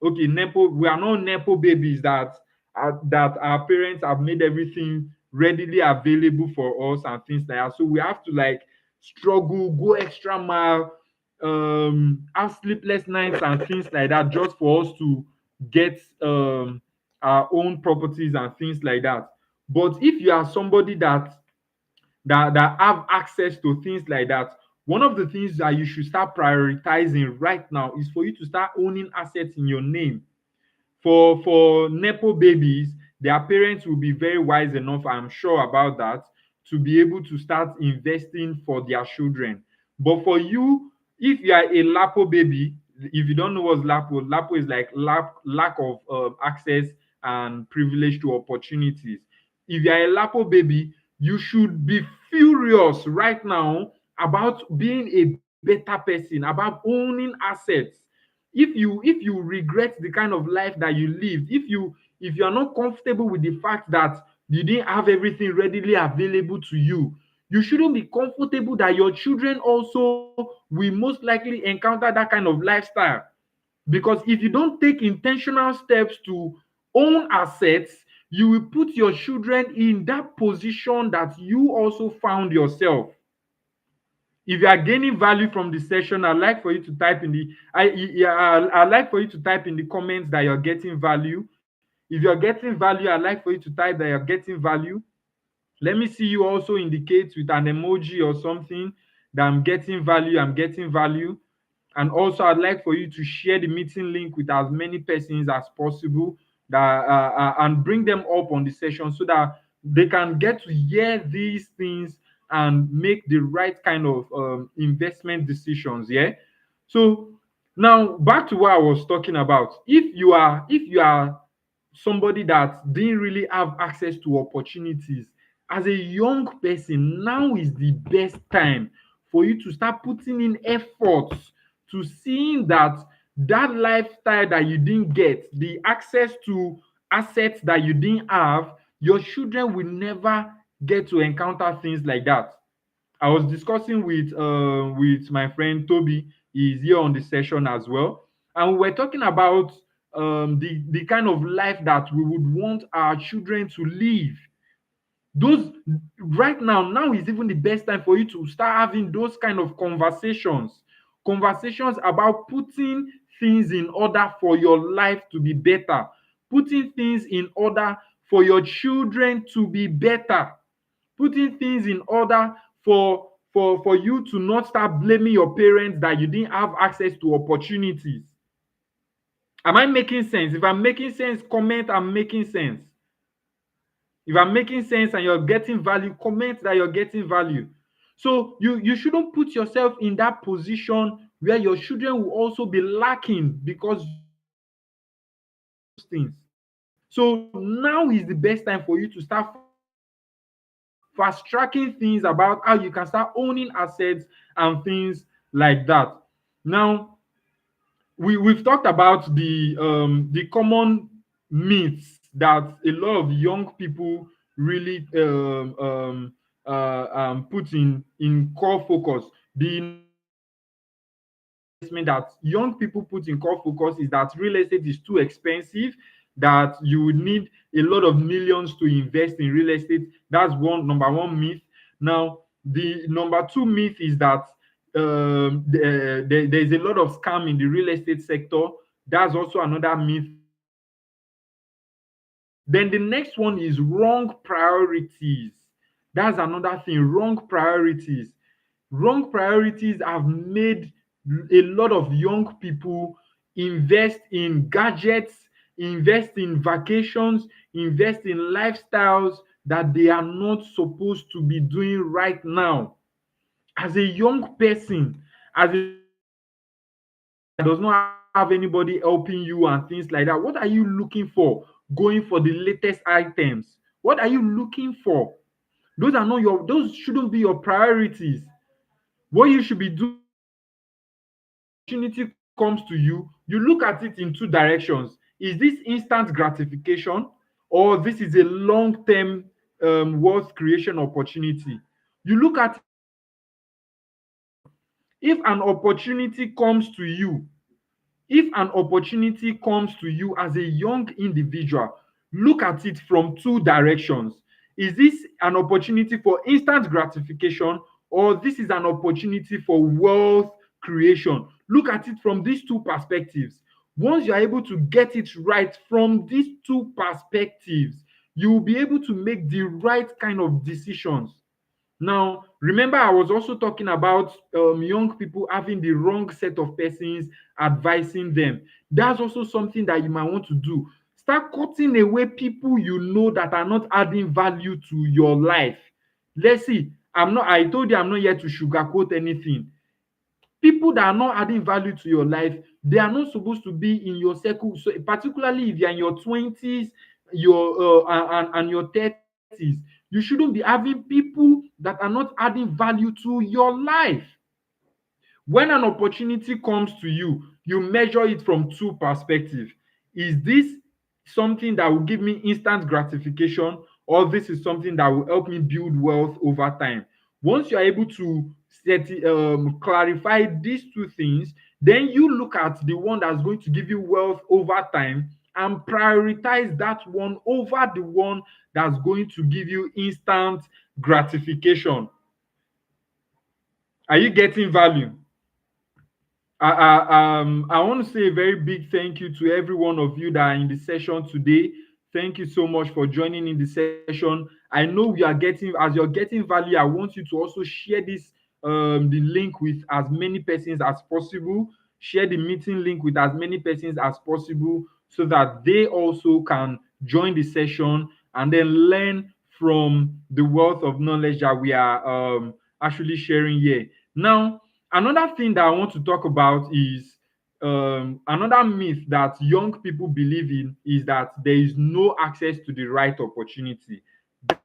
Okay, Nepo, we are not Nepo babies that our parents have made everything readily available for us and things like that. So we have to like struggle, go extra mile, have sleepless nights and things like that just for us to get our own properties and things like that. But if you are somebody that have access to things like that, one of the things that you should start prioritizing right now is for you to start owning assets in your name. For nepo babies, their parents will be very wise enough, I'm sure about that, to be able to start investing for their children. But for you, if you are a lapo baby, if you don't know what's lapo is like lack of access and privilege to opportunities. If you are a lapo baby, you should be furious right now about being a better person, about owning assets. If you regret the kind of life that you lived, if you are not comfortable with the fact that you didn't have everything readily available to you, you shouldn't be comfortable that your children also will most likely encounter that kind of lifestyle. Because if you don't take intentional steps to own assets, you will put your children in that position that you also found yourself. If you are gaining value from the session, I'd like for you to type in the I'd like for you to type in the comments that you're getting value. If you're getting value, I'd like for you to type that you're getting value. Let me see you also indicate with an emoji or something that I'm getting value, I'm getting value. And also, I'd like for you to share the meeting link with as many persons as possible, that and bring them up on the session so that they can get to hear these things and make the right kind of investment decisions. Yeah. So now back to what I was talking about. If you are somebody that didn't really have access to opportunities as a young person, now is the best time for you to start putting in efforts to seeing that that lifestyle that you didn't get, the access to assets that you didn't have, your children will never get to encounter things like that. I was discussing with my friend Toby. He's here on the session as well, and we were talking about the kind of life that we would want our children to live. Those right now is even the best time for you to start having those kind of conversations about putting things in order for your life to be better, putting things in order for your children to be better, putting things in order for you to not start blaming your parents that you didn't have access to opportunities. Am I making sense? If I'm making sense, comment I'm making sense. If I'm making sense and you're getting value, comment that you're getting value. So you shouldn't put yourself in that position where your children will also be lacking because things. So now is the best time for you to start fast tracking things about how you can start owning assets and things like that. Now, we've talked about the common myths that a lot of young people really put in core focus. The investment that young people put in core focus is that real estate is too expensive, that you would need a lot of millions to invest in real estate. That's one number one myth. Now, the number two myth is that there's a lot of scam in the real estate sector. That's also another myth. Then the next one is wrong priorities. That's another thing, wrong priorities. Wrong priorities have made a lot of young people invest in gadgets, invest in vacations, invest in lifestyles that they are not supposed to be doing right now. As a young person, as a does not have anybody helping you and things like that, what are you looking for? Going for the latest items. What are you looking for? Those shouldn't be your priorities. What you should be doing, opportunity comes to you, you look at it in two directions. Is this instant gratification, or this is a long-term wealth creation opportunity? You look at, if an opportunity comes to you, if an opportunity comes to you as a young individual, look at it from two directions. Is this an opportunity for instant gratification, or this is an opportunity for wealth creation? Look at it from these two perspectives. Once you're able to get it right from these two perspectives, you will be able to make the right kind of decisions. Now, remember, I was also talking about young people having the wrong set of persons advising them. That's also something that you might want to do. Start cutting away people you know that are not adding value to your life. Let's see. I told you I'm not here to sugarcoat anything. People that are not adding value to your life, they are not supposed to be in your circle. So particularly if you're in your 20s, your and your 30s, you shouldn't be having people that are not adding value to your life. When an opportunity comes to you, you measure it from two perspectives. Is this something that will give me instant gratification, or this is something that will help me build wealth over time? Once you're able to clarify these two things, then you look at the one that's going to give you wealth over time and prioritize that one over the one that's going to give you instant gratification. Are you getting value? I want to say a very big thank you to every one of you that are in the session today. Thank you so much for joining in the session. I know you are getting, as you're getting value, I want you to also share this the link with as many persons as possible. Share the meeting link with as many persons as possible so that they also can join the session and then learn from the wealth of knowledge that we are actually sharing here. Now, another thing that I want to talk about is another myth that young people believe in is that there is no access to the right opportunity.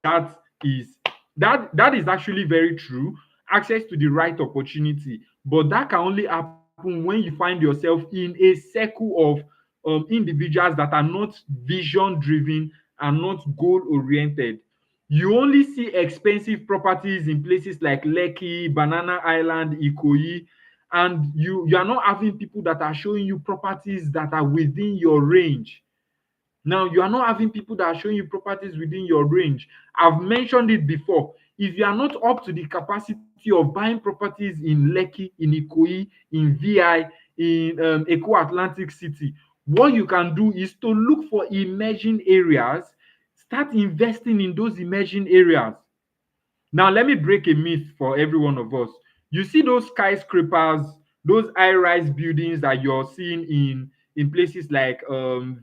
That is that is actually very true. Access to the right opportunity, but that can only happen when you find yourself in a circle of individuals that are not vision driven and not goal oriented. You only see expensive properties in places like Lekki, Banana Island, Ikoyi, and you are not having people that are showing you properties that are within your range. Now, you are not having people that are showing you properties within your range. I've mentioned it before. If you are not up to the capacity of buying properties in Lekki, in Ikoyi, in VI, in Eco Atlantic City, what you can do is to look for emerging areas, start investing in those emerging areas. Now, let me break a myth for every one of us. You see those skyscrapers, those high-rise buildings that you're seeing in places like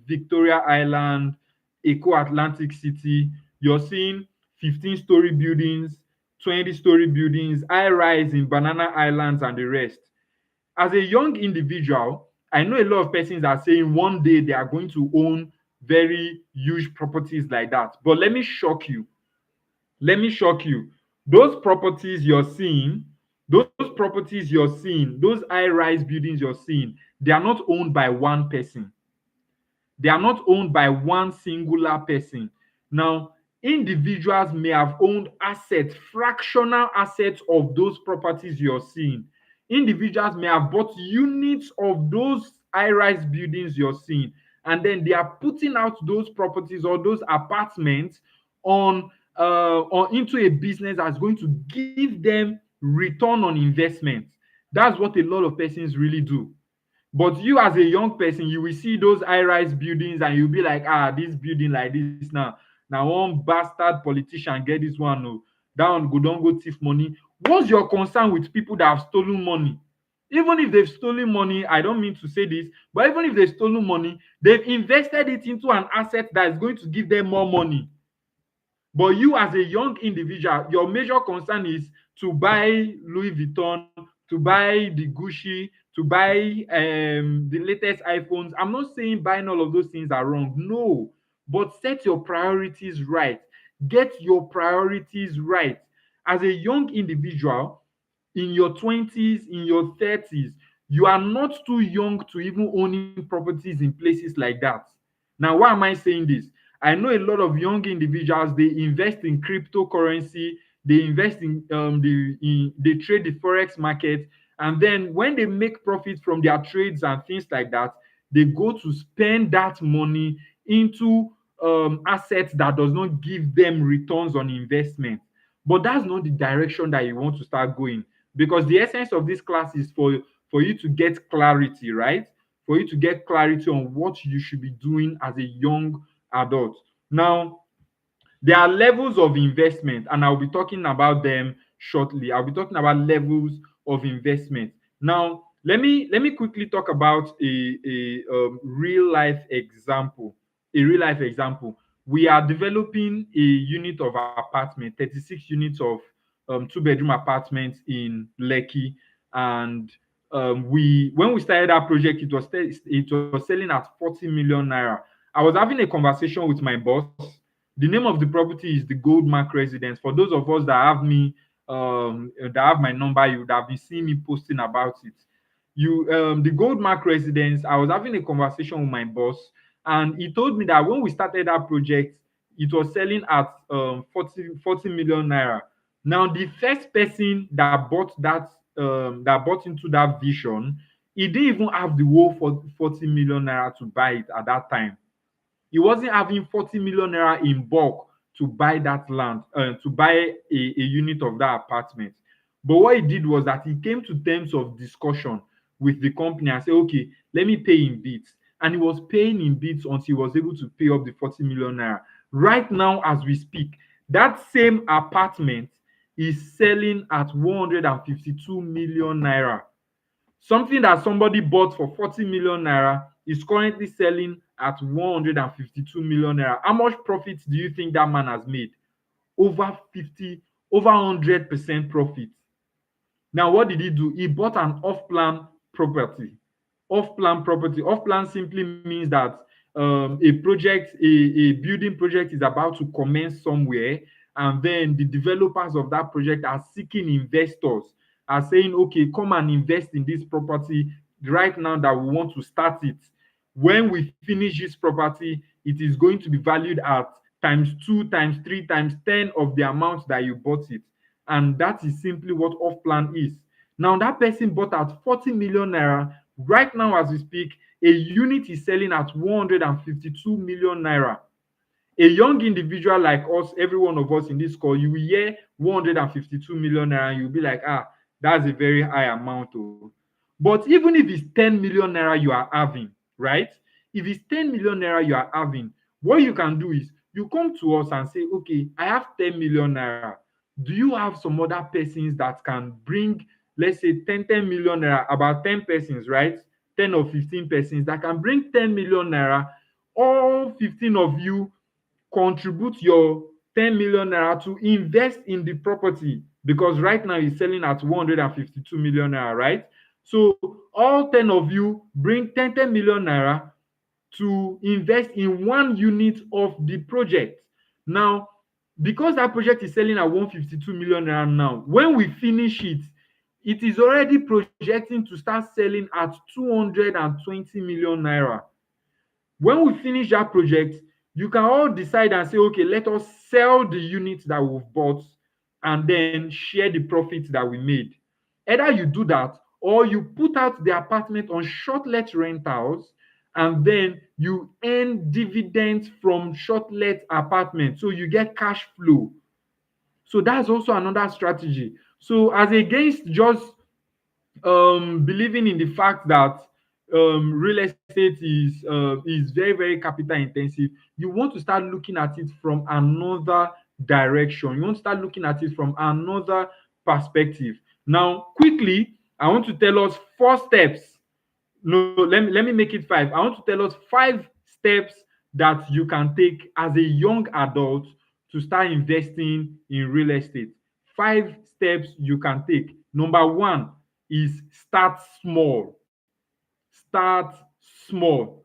Victoria Island, Eco Atlantic City. You're seeing 15-story buildings, 20-story buildings, high-rise in Banana Islands, and the rest. As a young individual, I know a lot of persons are saying one day they are going to own very huge properties like that. But let me shock you. Those properties you're seeing, those high-rise buildings you're seeing, they are not owned by one person. They are not owned by one singular person. Now, individuals may have owned assets, fractional assets of those properties you're seeing. Individuals may have bought units of those high-rise buildings you're seeing, and then they are putting out those properties or those apartments on or into a business that's going to give them return on investment. That's what a lot of persons really do. But you, as a young person, you will see those high-rise buildings and you'll be like, this building like this now. Now one bastard politician get this one. Oh, that one go don't go thief money. What's your concern with people that have stolen money? Even if they've stolen money, I don't mean to say this, but even if they've stolen money, they've invested it into an asset that is going to give them more money. But you, as a young individual, your major concern is to buy Louis Vuitton, to buy the Gucci, to buy the latest iPhones. I'm not saying buying all of those things are wrong. No, but set your priorities right. Get your priorities right. As a young individual, in your 20s, in your 30s, you are not too young to even owning properties in places like that. Now, why am I saying this? I know a lot of young individuals, they invest in cryptocurrency, they invest they trade the forex market, and then when they make profit from their trades and things like that, they go to spend that money into assets that does not give them returns on investment. But that's not the direction that you want to start going, because the essence of this class is for you to get clarity, right? For you to get clarity on what you should be doing as a young adult. Now, there are levels of investment, and I'll be talking about them shortly. I'll be talking about levels of investment. Now, let me quickly talk about a real life example. A real life example. We are developing a unit of apartment, 36 units of two-bedroom apartments in Lekki, and we when we started that project, it was selling at 40 million naira. I was having a conversation with my boss. The name of the property is the Goldmark Residence. For those of us that have me, that have my number, you would have been seeing me posting about it. The Goldmark Residence. I was having a conversation with my boss, and he told me that when we started that project, it was selling at 40 million naira. Now, the first person that bought into that vision, he didn't even have the whole for 40 million naira to buy it at that time. He wasn't having 40 million naira in bulk to buy that land, to buy a unit of that apartment. But what he did was that he came to terms of discussion with the company and said, okay, let me pay in bits. And he was paying in bits until he was able to pay up the 40 million naira. Right now, as we speak, that same apartment is selling at 152 million naira. Something that somebody bought for 40 million naira is currently selling at 152 million naira. How much profit do you think that man has made? Over 50, over 100% profit. Now, what did he do? He bought an off-plan property. Off-plan property. Off-plan simply means that a building project is about to commence somewhere, and then the developers of that project are seeking investors, are saying, okay, come and invest in this property right now that we want to start it. When we finish this property, it is going to be valued at times 2, times 3, times 10 of the amount that you bought it. And that is simply what off plan is. Now, that person bought at 40 million naira. Right now, as we speak, a unit is selling at 152 million naira. A young individual like us, every one of us in this call, you will hear 152 million naira and you'll be like, that's a very high amount. Oh. But even if it's 10 million naira you are having, right? If it's 10 million naira you are having, what you can do is you come to us and say, okay, I have 10 million naira. Do you have some other persons that can bring, let's say, 10 million naira, about 10 persons, right? 10 or 15 persons that can bring 10 million naira. All 15 of you contribute your 10 million naira to invest in the property, because right now it's selling at 152 million naira, right? So all 10 of you bring 10 million naira to invest in one unit of the project. Now, because that project is selling at 152 million naira now, when we finish it, it is already projecting to start selling at 220 million naira. When we finish that project, you can all decide and say, okay, let us sell the units that we've bought and then share the profits that we made. Either you do that or you put out the apartment on short-let rentals and then you earn dividends from short-let apartments. So you get cash flow. So that's also another strategy. So as against just believing in the fact that real estate is very, very capital intensive, you want to start looking at it from another direction. You want to start looking at it from another perspective. Now, quickly, I want to tell us 4 steps. No, let me make it 5. I want to tell us 5 steps that you can take as a young adult to start investing in real estate. 5 steps you can take. Number 1 is start small. Start small.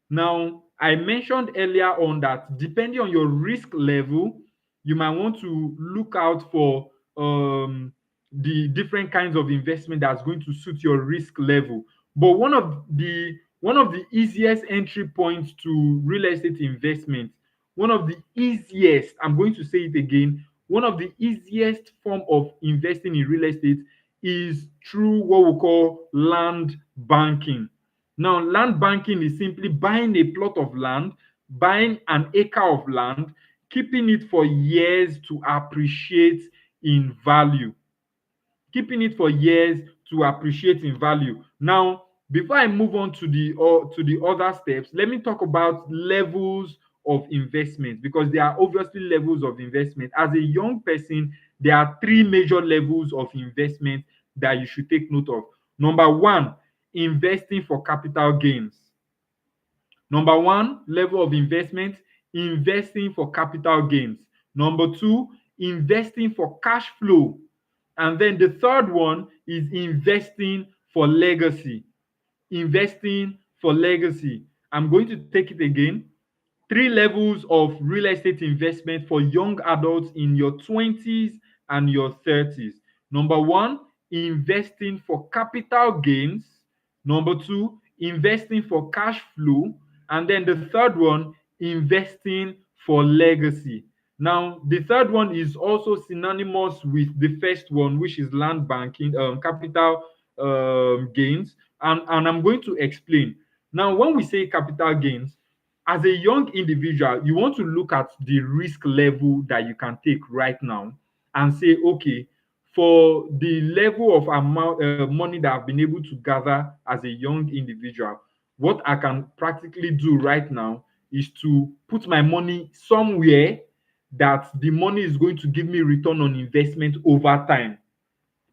Now, I mentioned earlier on that depending on your risk level, you might want to look out for the different kinds of investment that's going to suit your risk level. But one of the easiest entry points to real estate investment, one of the easiest, I'm going to say it again, one of the easiest form of investing in real estate is through what we call land banking. Now, land banking is simply buying a plot of land, buying an acre of land, keeping it for years to appreciate in value. Keeping it for years to appreciate in value. Now, before I move on to the other steps, let me talk about levels of investment, because there are obviously levels of investment. As a young person, there are 3 major levels of investment that you should take note of. Number 1, investing for capital gains. Number 1 level of investment, investing for capital gains. Number 2, investing for cash flow. And then the third one is investing for legacy. Investing for legacy. I'm going to take it again. 3 levels of real estate investment for young adults in your 20s and your 30s. Number 1, investing for capital gains. Number 2, investing for cash flow. And then the third one, investing for legacy. Now, the third one is also synonymous with the first one, which is land banking, capital gains. And I'm going to explain. Now, when we say capital gains, as a young individual, you want to look at the risk level that you can take right now and say, okay, for the level of amount money that I've been able to gather as a young individual, what I can practically do right now is to put my money somewhere that the money is going to give me return on investment over time.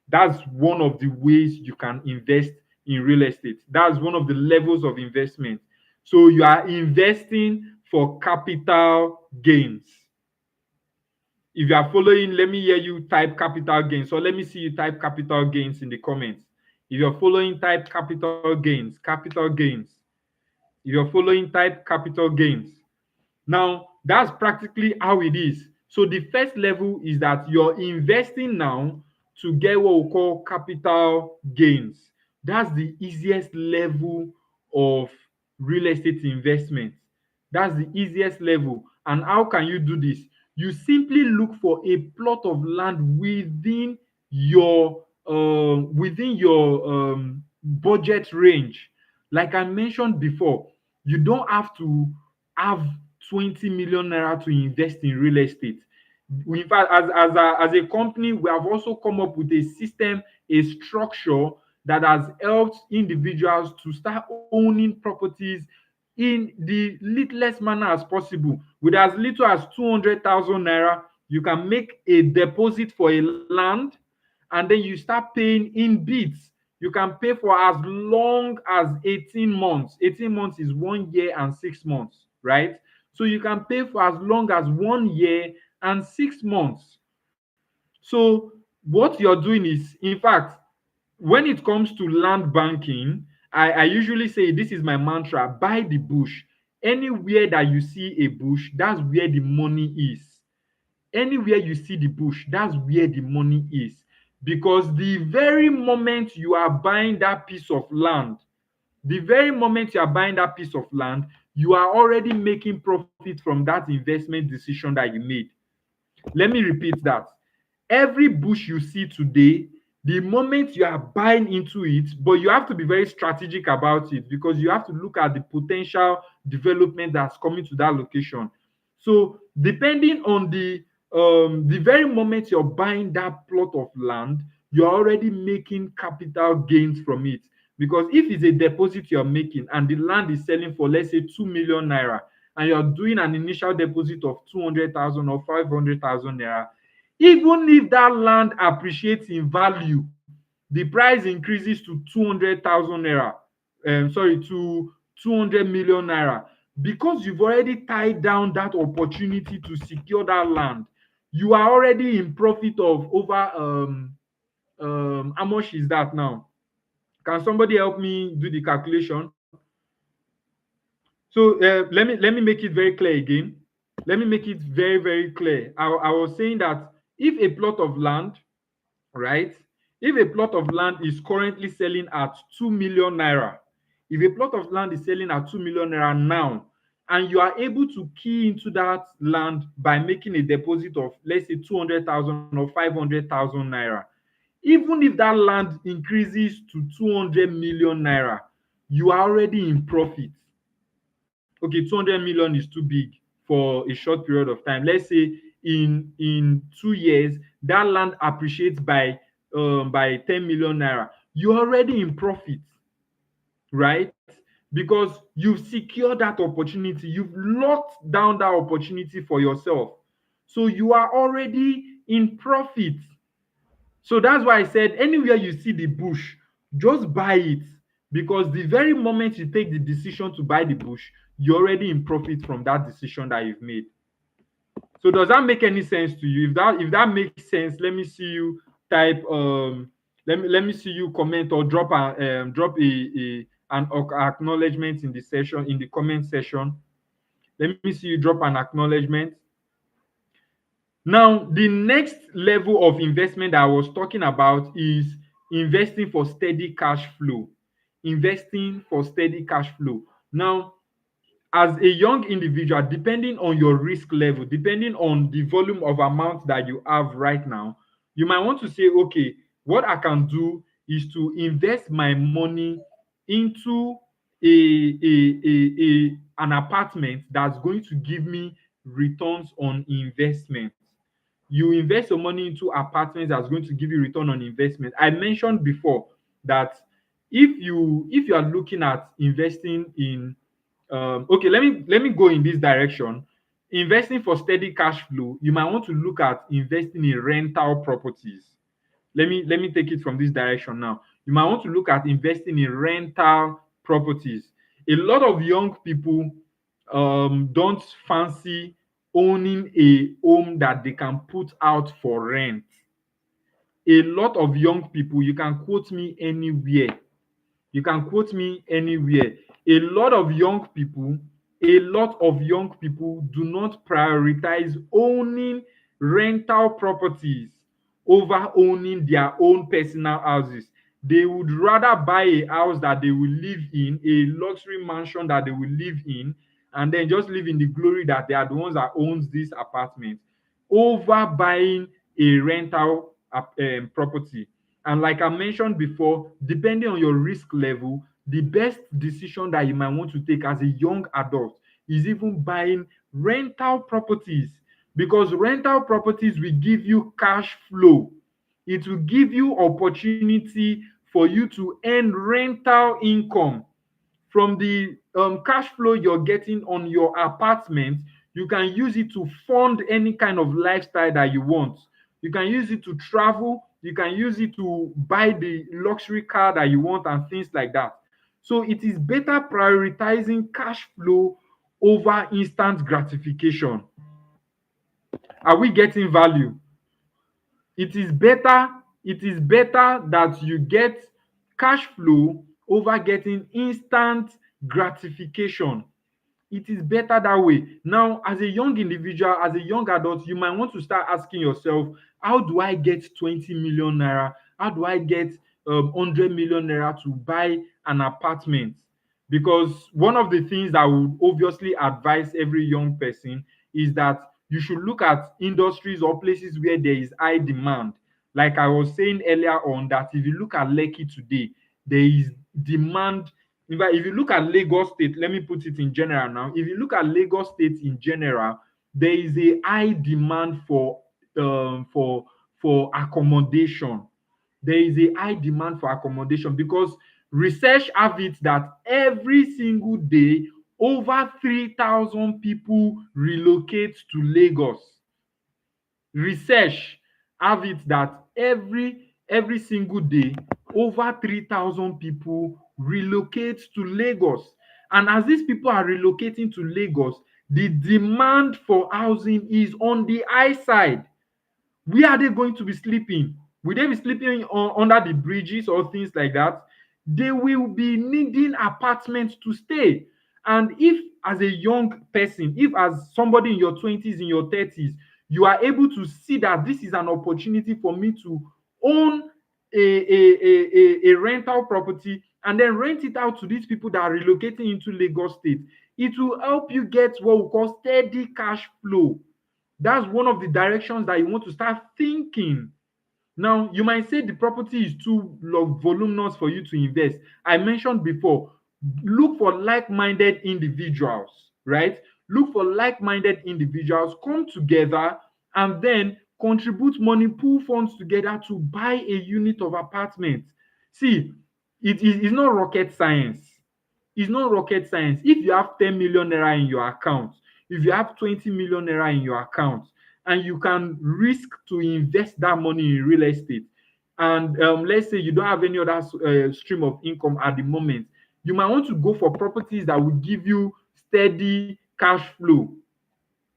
That's one of the ways you can invest in real estate. That's one of the levels of investment. So you are investing for capital gains. If you are following, let me hear you type capital gains, or let me see you type capital gains in the comments. If you're following, type capital gains, capital gains. If you're following, type capital gains. Now, that's practically how it is. So the first level is that you're investing now to get what we call capital gains. That's the easiest level of real estate investment. That's the easiest level. And how can you do this? You simply look for a plot of land within your budget range. Like I mentioned before, you don't have to have 20 million naira to invest in real estate. In fact, as a company, we have also come up with a system, a structure that has helped individuals to start owning properties in the littlest manner as possible. With as little as 200,000 naira, you can make a deposit for a land, and then you start paying in bits. You can pay for as long as 18 months. 18 months is 1 year and 6 months, right? So you can pay for as long as 1 year and 6 months. So what you're doing is, in fact, when it comes to land banking, I usually say this is my mantra: buy the bush. Anywhere that you see a bush, that's where the money is. Anywhere you see the bush, that's where the money is. Because the very moment you are buying that piece of land, the very moment you are buying that piece of land, you are already making profit from that investment decision that you made. Let me repeat that. Every bush you see today, the moment you are buying into it, but you have to be very strategic about it, because you have to look at the potential development that's coming to that location. So depending on the very moment you're buying that plot of land, you're already making capital gains from it. Because if it's a deposit you're making and the land is selling for, let's say, 2 million naira, and you're doing an initial deposit of 200,000 or 500,000 naira, even if that land appreciates in value, the price increases to 200,000 naira, to 200 million naira, because you've already tied down that opportunity to secure that land, you are already in profit of over how much is that now? Can somebody help me do the calculation? So let me make it very clear again. Let me make it very, very clear. I was saying that if a plot of land, right? If a plot of land is currently selling at 2 million naira, if a plot of land is selling at 2 million naira now, and you are able to key into that land by making a deposit of, let's say, 200,000 or 500,000 naira, even if that land increases to 200 million naira, you are already in profit. Okay, 200 million is too big for a short period of time. Let's say in 2 years that land appreciates by 10 million naira. You're already in profit, right? Because you've secured that opportunity, you've locked down that opportunity for yourself. So you are already in profit. So that's why I said anywhere you see the bush, just buy it, because the very moment you take the decision to buy the bush, you're already in profit from that decision that you've made. So does that make any sense to you? If that makes sense, let me see you type let me see you comment or drop an acknowledgement in the session, in the comment section. Let me see you drop an acknowledgement. Now, the next level of investment that I was talking about is investing for steady cash flow. Investing for steady cash flow. Now, as a young individual, depending on your risk level, depending on the volume of amount that you have right now, you might want to say, okay, what I can do is to invest my money into an apartment that's going to give me returns on investment. You invest your money into apartments that's going to give you return on investment. I mentioned before that if you are looking at investing in okay, let me go in this direction. investing for steady cash flow, you might want to look at investing in rental properties. Let me take it from this direction now. You might want to look at investing in rental properties. A lot of young people don't fancy owning a home that they can put out for rent. A lot of young people, you can quote me anywhere, you can quote me anywhere. A lot of young people do not prioritize owning rental properties over owning their own personal houses. They would rather buy a house that they will live in, a luxury mansion that they will live in, and then just live in the glory that they are the ones that owns this apartment, over buying a rental property. And like I mentioned before, depending on your risk level, the best decision that you might want to take as a young adult is even buying rental properties, because rental properties will give you cash flow. It will give you opportunity for you to earn rental income from the cash flow you're getting on your apartment. You can use it to fund any kind of lifestyle that you want. You can use it to travel, you can use it to buy the luxury car that you want and things like that. So it is better prioritizing cash flow over instant gratification. Are we getting value? It is better that you get cash flow over getting instant gratification. It is better that way. Now, as a young individual, as a young adult, you might want to start asking yourself, how do I get 20 million naira? How do I get 100 million naira to buy an apartment? Because one of the things that I would obviously advise every young person is that you should look at industries or places where there is high demand. Like I was saying earlier on, that if you look at Lekki today, there is demand. In fact, if you look at Lagos State, let me put it in general now. If you look at Lagos State in general, there is a high demand um, for for accommodation. There is a high demand for accommodation because research have it that every single day over 3,000 people relocate to Lagos. Research have it that every single day over 3,000 people relocate to Lagos. And as these people are relocating to Lagos, the demand for housing is on the high side. Where are they going to be sleeping? Will they be sleeping under the bridges or things like that? They will be needing apartments to stay. And if, as a young person, if as somebody in your 20s, in your 30s, you are able to see that this is an opportunity for me to own a rental property and then rent it out to these people that are relocating into Lagos State, it will help you get what we call steady cash flow. That's one of the directions that you want to start thinking. Now, you might say the property is too voluminous for you to invest. I mentioned before, look for like-minded individuals, right? Look for like-minded individuals, come together and then contribute money, pool funds together to buy a unit of apartment. See, it's not rocket science. It's not rocket science. If you have 10 million naira in your account, if you have 20 million naira in your account, and you can risk to invest that money in real estate, and let's say you don't have any other stream of income at the moment, you might want to go for properties that will give you steady cash flow.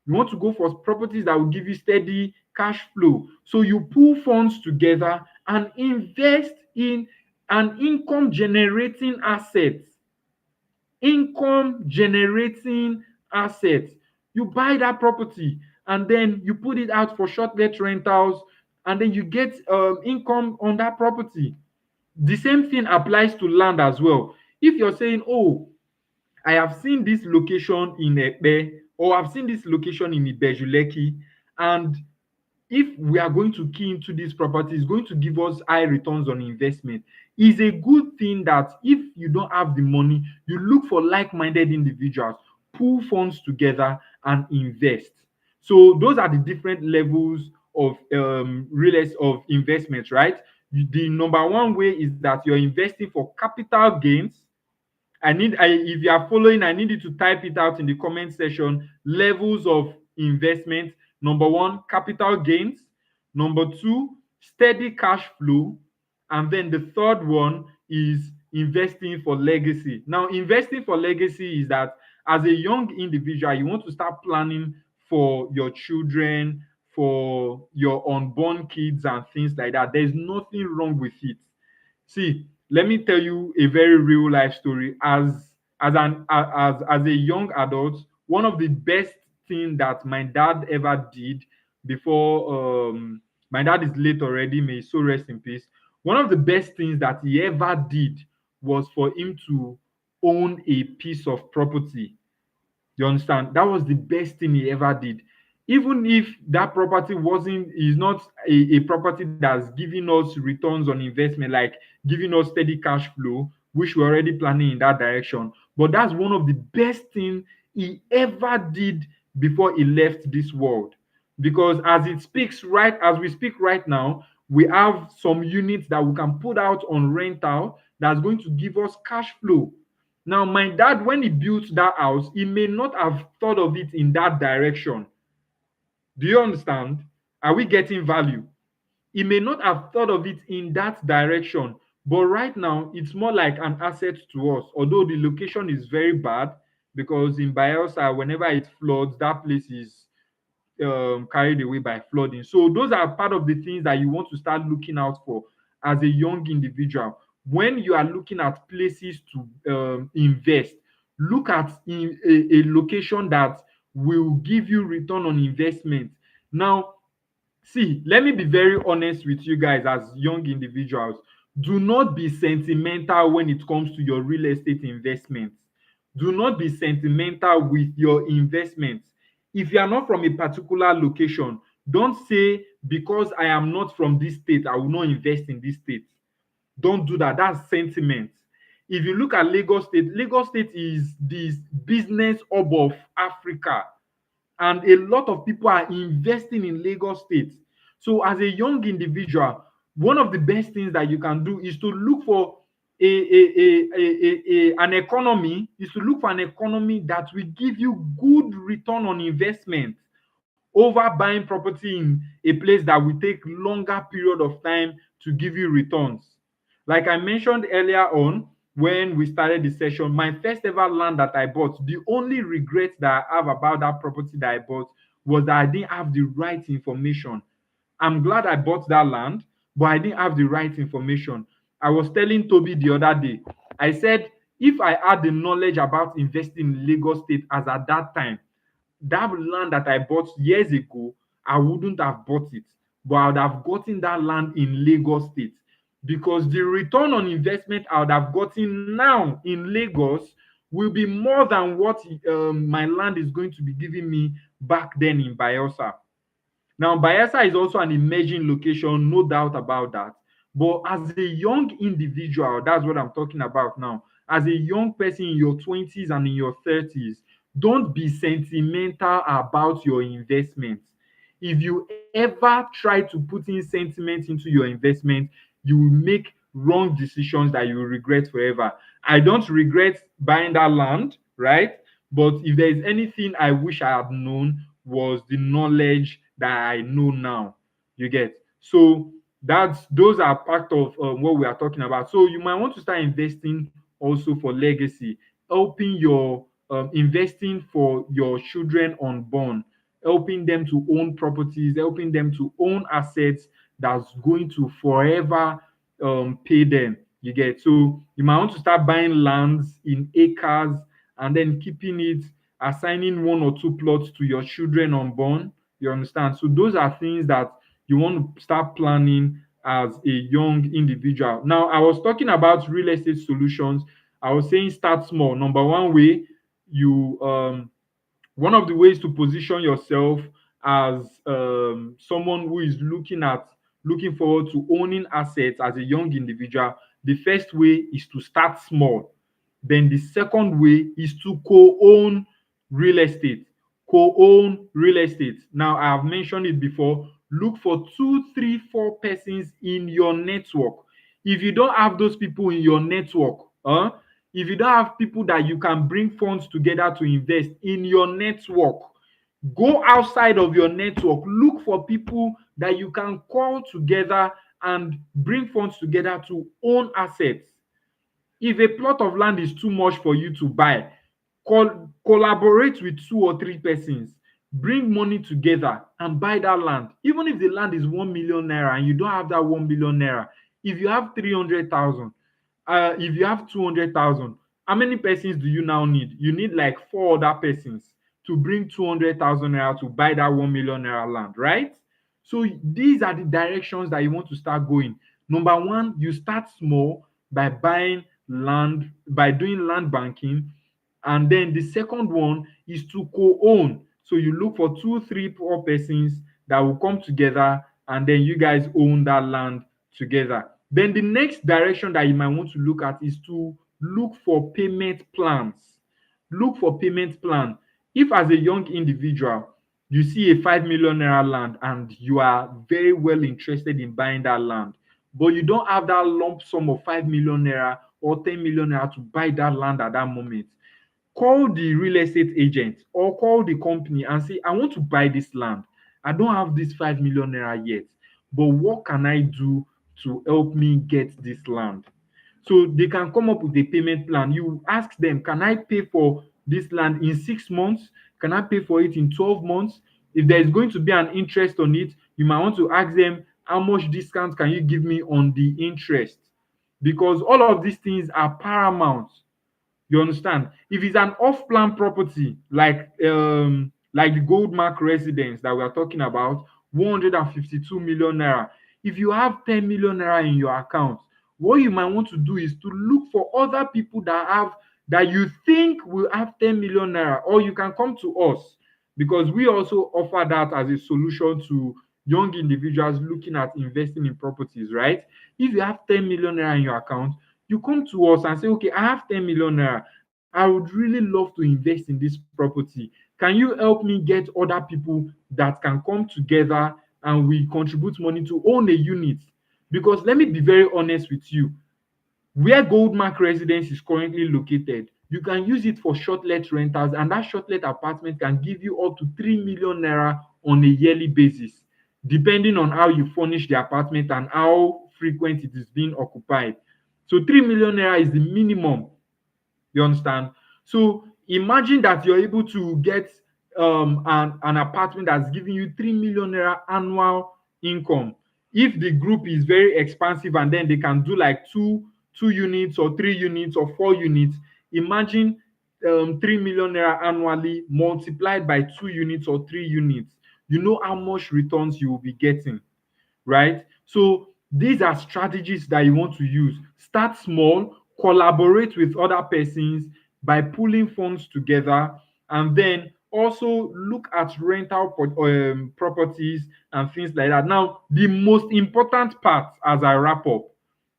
You want to go for properties that will give you steady cash flow. So you pool funds together and invest in an income generating asset. Income generating asset. You buy that property and then you put it out for short let rentals, and then you get income on that property. The same thing applies to land as well. If you're saying, oh, I have seen this location in Epe, or I've seen this location in Ibejuleki, and if we are going to key into this property, it's going to give us high returns on investment. It's a good thing that if you don't have the money, you look for like-minded individuals, pool funds together and invest. So those are the different levels of of investments, right? The number one way is that you're investing for capital gains. If you are following, I need you to type it out in the comment section. Levels of investment. Number one, capital gains. Number two, steady cash flow. And then the third one is investing for legacy. Now, investing for legacy is that as a young individual, you want to start planning for your children, for your unborn kids, and things like that. There's nothing wrong with it. See, let me tell you a very real life story. As a young adult, one of the best thing that my dad ever did before my dad is late already, may his soul rest in peace. One of the best things that he ever did was for him to own a piece of property. You understand? That was the best thing he ever did. Even if that property wasn't is not a property that's giving us returns on investment, like giving us steady cash flow, which we're already planning in that direction. But that's one of the best things he ever did before he left this world. Because as we speak right now, we have some units that we can put out on rental that's going to give us cash flow. Now, my dad, when he built that house, he may not have thought of it in that direction. Do you understand? Are we getting value? He may not have thought of it in that direction, but right now it's more like an asset to us. Although the location is very bad, because in Bayelsa, whenever it floods, that place is carried away by flooding. So those are part of the things that you want to start looking out for as a young individual. When you are looking at places to invest, look at a location that will give you return on investment. Now, see, let me be very honest with you guys as young individuals. Do not be sentimental when it comes to your real estate investments. Do not be sentimental with your investments. If you are not from a particular location, don't say, because I am not from this state, I will not invest in this state. Don't do that. That's sentiment. If you look at Lagos State is this business hub of Africa, and a lot of people are investing in Lagos State. So, as a young individual, one of the best things that you can do is to look for an economy, that will give you good return on investment over buying property in a place that will take longer period of time to give you returns. Like I mentioned earlier on, when we started the session, my first ever land that I bought, the only regret that I have about that property that I bought was that I didn't have the right information. I'm glad I bought that land, but I didn't have the right information. I was telling Toby the other day, I said, if I had the knowledge about investing in Lagos State as at that time, that land that I bought years ago, I wouldn't have bought it, but I would have gotten that land in Lagos State, because the return on investment I would have gotten now in Lagos will be more than what my land is going to be giving me back then in Bayelsa. Now, Bayelsa is also an emerging location, no doubt about that. But as a young individual, that's what I'm talking about now. As a young person in your 20s and in your 30s, don't be sentimental about your investments. If you ever try to put in sentiment into your investment, you will make wrong decisions that you will regret forever. I don't regret buying that land, right? But if there is anything I wish I had known, was the knowledge that I know now. You get? So those are part of what we are talking about. So you might want to start investing also for legacy, helping your investing for your children unborn, helping them to own properties, helping them to own assets that's going to forever pay them. You get? So you might want to start buying lands in acres and then keeping it, assigning one or two plots to your children unborn. You understand? So those are things that you want to start planning as a young individual. Now, I was talking about real estate solutions. I was saying start small. Number one way, you one of the ways to position yourself as someone who is looking forward to owning assets as a young individual, the first way is to start small. Then the second way is to co-own real estate. Co-own real estate. Now, I have mentioned it before. Look for 2, 3, 4 persons in your network. If you don't have those people in your network, if you don't have people that you can bring funds together to invest in your network, Go outside of your network, look for people that you can call together and bring funds together to own assets. If a plot of land is too much for you to buy, collaborate with 2 or 3 persons, bring money together and buy that land. Even if the land is 1 million naira and you don't have that 1 million naira, if you have 300,000, if you have 200,000, how many persons do you now need? You need like 4 other persons to bring 200,000 naira to buy that 1 million naira land, right? So these are the directions that you want to start going. Number one, you start small by buying land, by doing land banking. And then the second one is to co-own. So you look for 2, 3, 4 persons that will come together and then you guys own that land together. Then the next direction that you might want to look at is to look for payment plans. Look for payment plan. If as a young individual, you see a 5 million naira land and you are very well interested in buying that land, but you don't have that lump sum of 5 million naira or 10 million naira to buy that land at that moment, call the real estate agent or call the company and say, I want to buy this land. I don't have this 5 million naira yet, but what can I do to help me get this land? So they can come up with a payment plan. You ask them, can I pay for this land in 6 months? Can I pay for it in 12 months? If there is going to be an interest on it, you might want to ask them, how much discount can you give me on the interest? Because all of these things are paramount. You understand? If it's an off-plan property like the Goldmark residence that we are talking about, 152 million naira. If you have 10 million naira in your account, what you might want to do is to look for other people that you think will have 10 million naira, or you can come to us because we also offer that as a solution to young individuals looking at investing in properties, right? If you have 10 million naira in your account, you come to us and say, okay, I have 10 million naira. I would really love to invest in this property. Can you help me get other people that can come together and we contribute money to own a unit? Because let me be very honest with you, where Goldmark residence is currently located, you can use it for short-let rentals, and that short-let apartment can give you up to 3 million naira on a yearly basis, depending on how you furnish the apartment and how frequent it is being occupied. So 3 million naira is the minimum. You understand? So imagine that you're able to get an apartment that's giving you 3 million naira annual income. If the group is very expansive and then they can do like two units or 3 units or 4 units, imagine 3 million naira annually multiplied by 2 units or 3 units. You know how much returns you will be getting, right? So these are strategies that you want to use. Start small, collaborate with other persons by pulling funds together, and then also look at rental properties and things like that. Now, the most important part as I wrap up,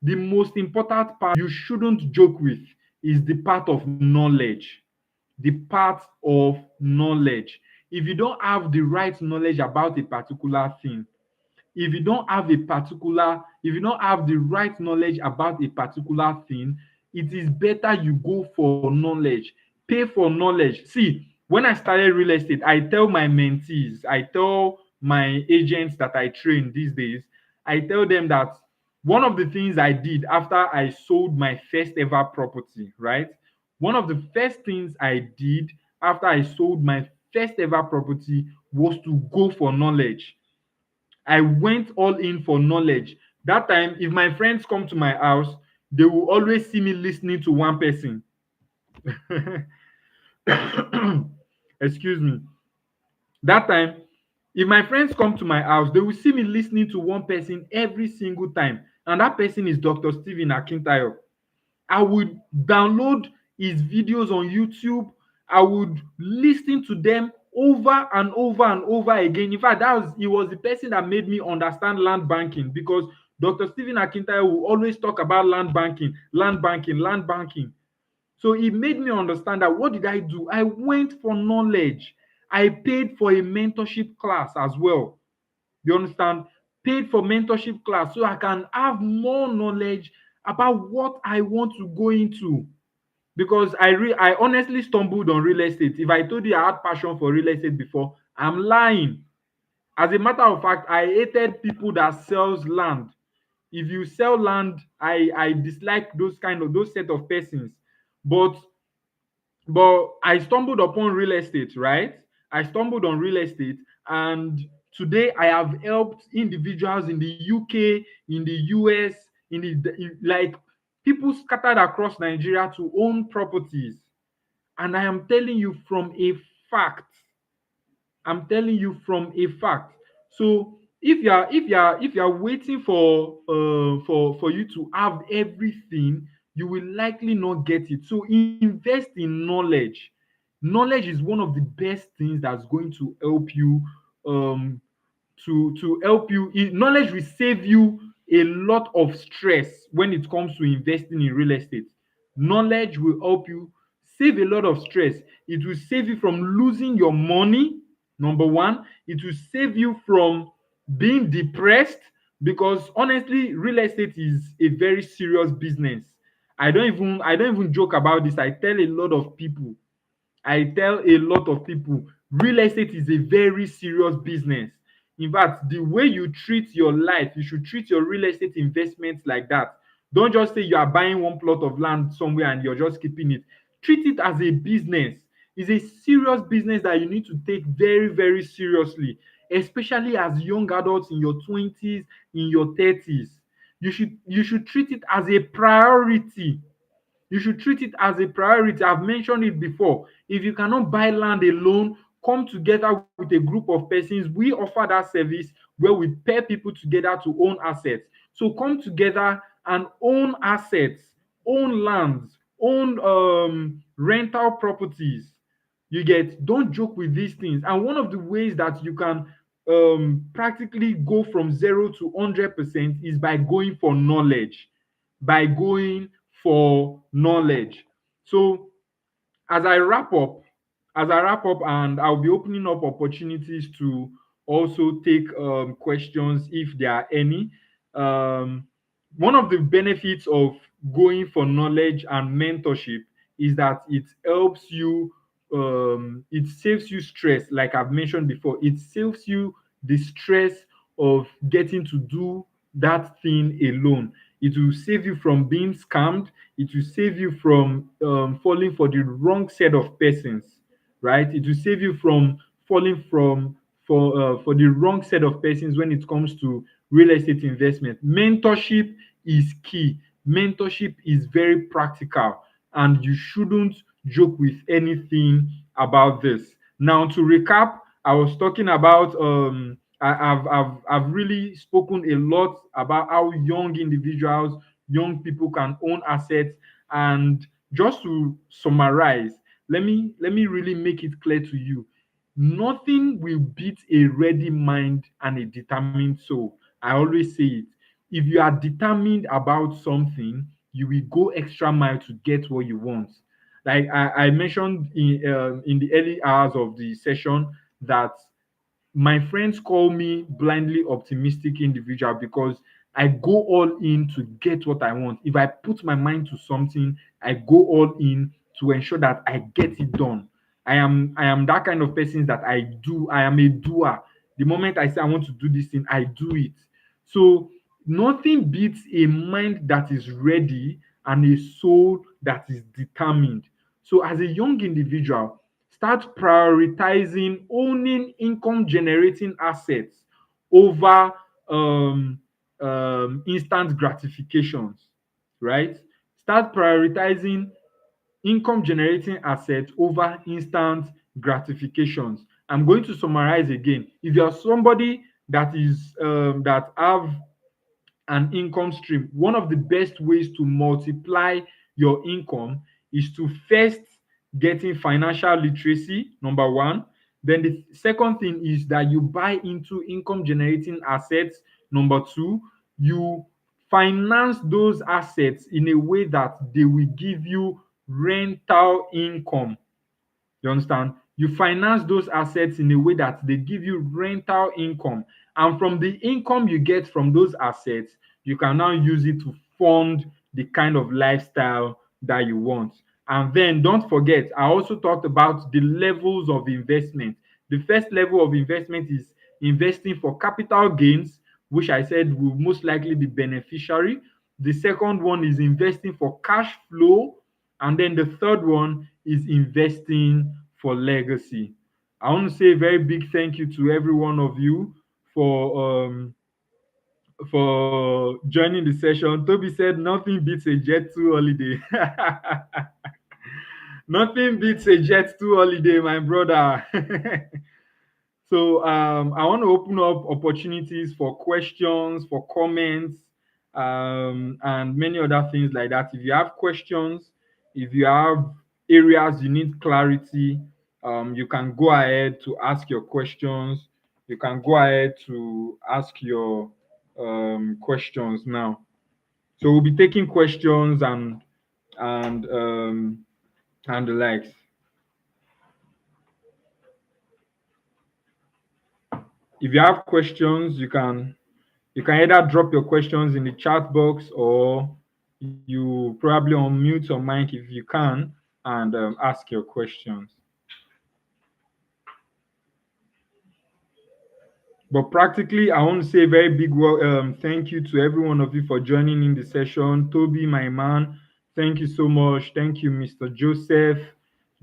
the most important part you shouldn't joke with is the part of knowledge. The part of knowledge. If you don't have the right knowledge about a particular thing, if you don't have the right knowledge about a particular thing, it is better you go for knowledge, pay for knowledge. See, when I started real estate, I tell my mentees, I tell my agents that I train these days, I tell them that one of the things I did after I sold my first ever property, right? One of the first things I did after I sold my first ever property was to go for knowledge. I went all in for knowledge. That time, if my friends come to my house, they will always see me listening to one person. Excuse me. That time, if my friends come to my house, they will see me listening to one person every single time. And that person is Dr. Stephen Akintayo. I would download his videos on YouTube. I would listen to them over and over and over again. In fact, he was the person that made me understand land banking, because Dr. Stephen Akintayo will always talk about land banking, land banking, land banking. So it made me understand that what did I do? I went for knowledge. I paid for a mentorship class as well. You understand? Paid for mentorship class so I can have more knowledge about what I want to go into. because I honestly stumbled on real estate. If I told you I had passion for real estate before, I'm lying. As a matter of fact, I hated people that sells land. If you sell land, I dislike those set of persons. But I stumbled upon real estate, right? I stumbled on real estate, and today I have helped individuals in the UK, in the US, like people scattered across Nigeria to own properties. And I am telling you from a fact, I'm telling you from a fact. So if you are waiting for you to have everything, you will likely not get it. So invest in knowledge. Knowledge is one of the best things that's going to help you, um knowledge will save you a lot of stress when it comes to investing in real estate. Knowledge will help you save a lot of stress. It will save you from losing your money. Number one, it will save you from being depressed, because honestly real estate is a very serious business. I don't even joke about this. I tell a lot of people, real estate is a very serious business. In fact, the way you treat your life, you should treat your real estate investments like that. Don't just say you are buying one plot of land somewhere and you're just keeping it. Treat it as a business. It's a serious business that you need to take very, very seriously, especially as young adults in your 20s, in your 30s. You should treat it as a priority. You should treat it as a priority. I've mentioned it before. If you cannot buy land alone, come together with a group of persons. We offer that service where we pair people together to own assets. So come together and own assets, own lands, own rental properties. You get, don't joke with these things. And one of the ways that you can practically go from 0 to 100% is by going for knowledge. By going for knowledge. So as I wrap up, and I'll be opening up opportunities to also take questions if there are any. Um, One of the benefits of going for knowledge and mentorship is that it helps you, it saves you stress, like I've mentioned before. It saves you the stress of getting to do that thing alone. It will save you from being scammed. It will save you from falling for the wrong set of persons, right? It will save you from falling for the wrong set of persons when it comes to real estate investment. Mentorship is key. Mentorship is very practical, and you shouldn't joke with anything about this. Now, to recap, I was talking about I've really spoken a lot about how young individuals, young people can own assets. And just to summarize, let me really make it clear to you. Nothing will beat a ready mind and a determined soul. I always say it. If you are determined about something, you will go extra mile to get what you want. Like I mentioned in the early hours of the session, that my friends call me blindly optimistic individual, because I go all in to get what I want. If I put my mind to something, I go all in to ensure that I get it done. I am that kind of person that I am a doer. The moment I say I want to do this thing, I do it. So nothing beats a mind that is ready and a soul that is determined. So as a young individual, start prioritizing owning income generating assets over um, instant gratifications, right? Start prioritizing income generating assets over instant gratifications. I'm going to summarize again. If you're somebody that have an income stream, one of the best ways to multiply your income is to first getting financial literacy, number one. Then the second thing is that you buy into income generating assets. Number two, you finance those assets in a way that they will give you rental income. You understand? You finance those assets in a way that they give you rental income. And from the income you get from those assets, you can now use it to fund the kind of lifestyle that you want. And then don't forget, I also talked about the levels of investment. The first level of investment is investing for capital gains, which I said will most likely be beneficiary. The second one is investing for cash flow. And then the third one is investing for legacy. I want to say a very big thank you to every one of you for joining the session. Toby said nothing beats a Jet 2 holiday. Nothing beats a Jet 2 holiday, my brother. So I want to open up opportunities for questions, for comments, and many other things like that. If you have questions, if you have areas you need clarity, you can go ahead to ask your questions. You can go ahead to ask your questions now. So we'll be taking questions and and the likes. If you have questions, you can either drop your questions in the chat box, or you probably unmute your mic if you can, and ask your questions. But practically, I want to say a very big thank you to every one of you for joining in the session. Toby, my man, thank you so much. Thank you, Mr. Joseph.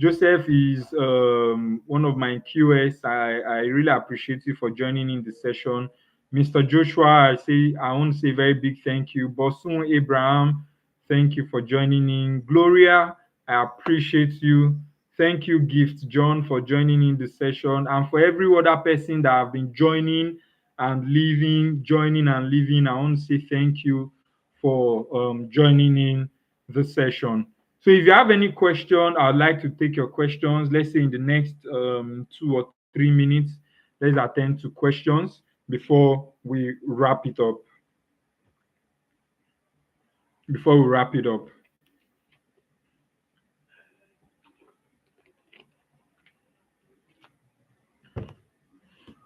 Joseph is one of my QS. I really appreciate you for joining in the session. Mr. Joshua, I want to say a very big thank you. Bosun Abraham, thank you for joining in. Gloria, I appreciate you. Thank you, Gift John, for joining in the session, and for every other person that have been joining and leaving, joining and leaving. I want to say thank you for joining in the session. So, if you have any question, I'd like to take your questions. Let's say in the next 2 or 3 minutes, let's attend to questions before we wrap it up. Before we wrap it up.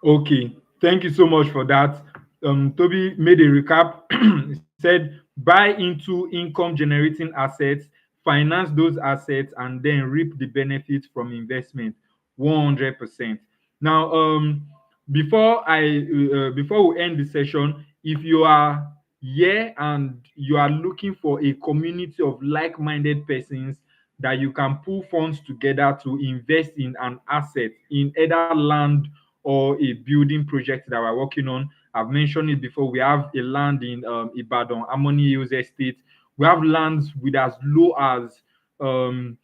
Okay, thank you so much for that. Toby made a recap. He said, buy into income generating assets, finance those assets, and then reap the benefits from investment 100%. Now, before we end the session, if you are here and you are looking for a community of like-minded persons that you can pull funds together to invest in an asset in either land or a building project that we're working on. I've mentioned it before. We have a land in Ibadan, Harmony Hills Estate. We have lands with as low as 2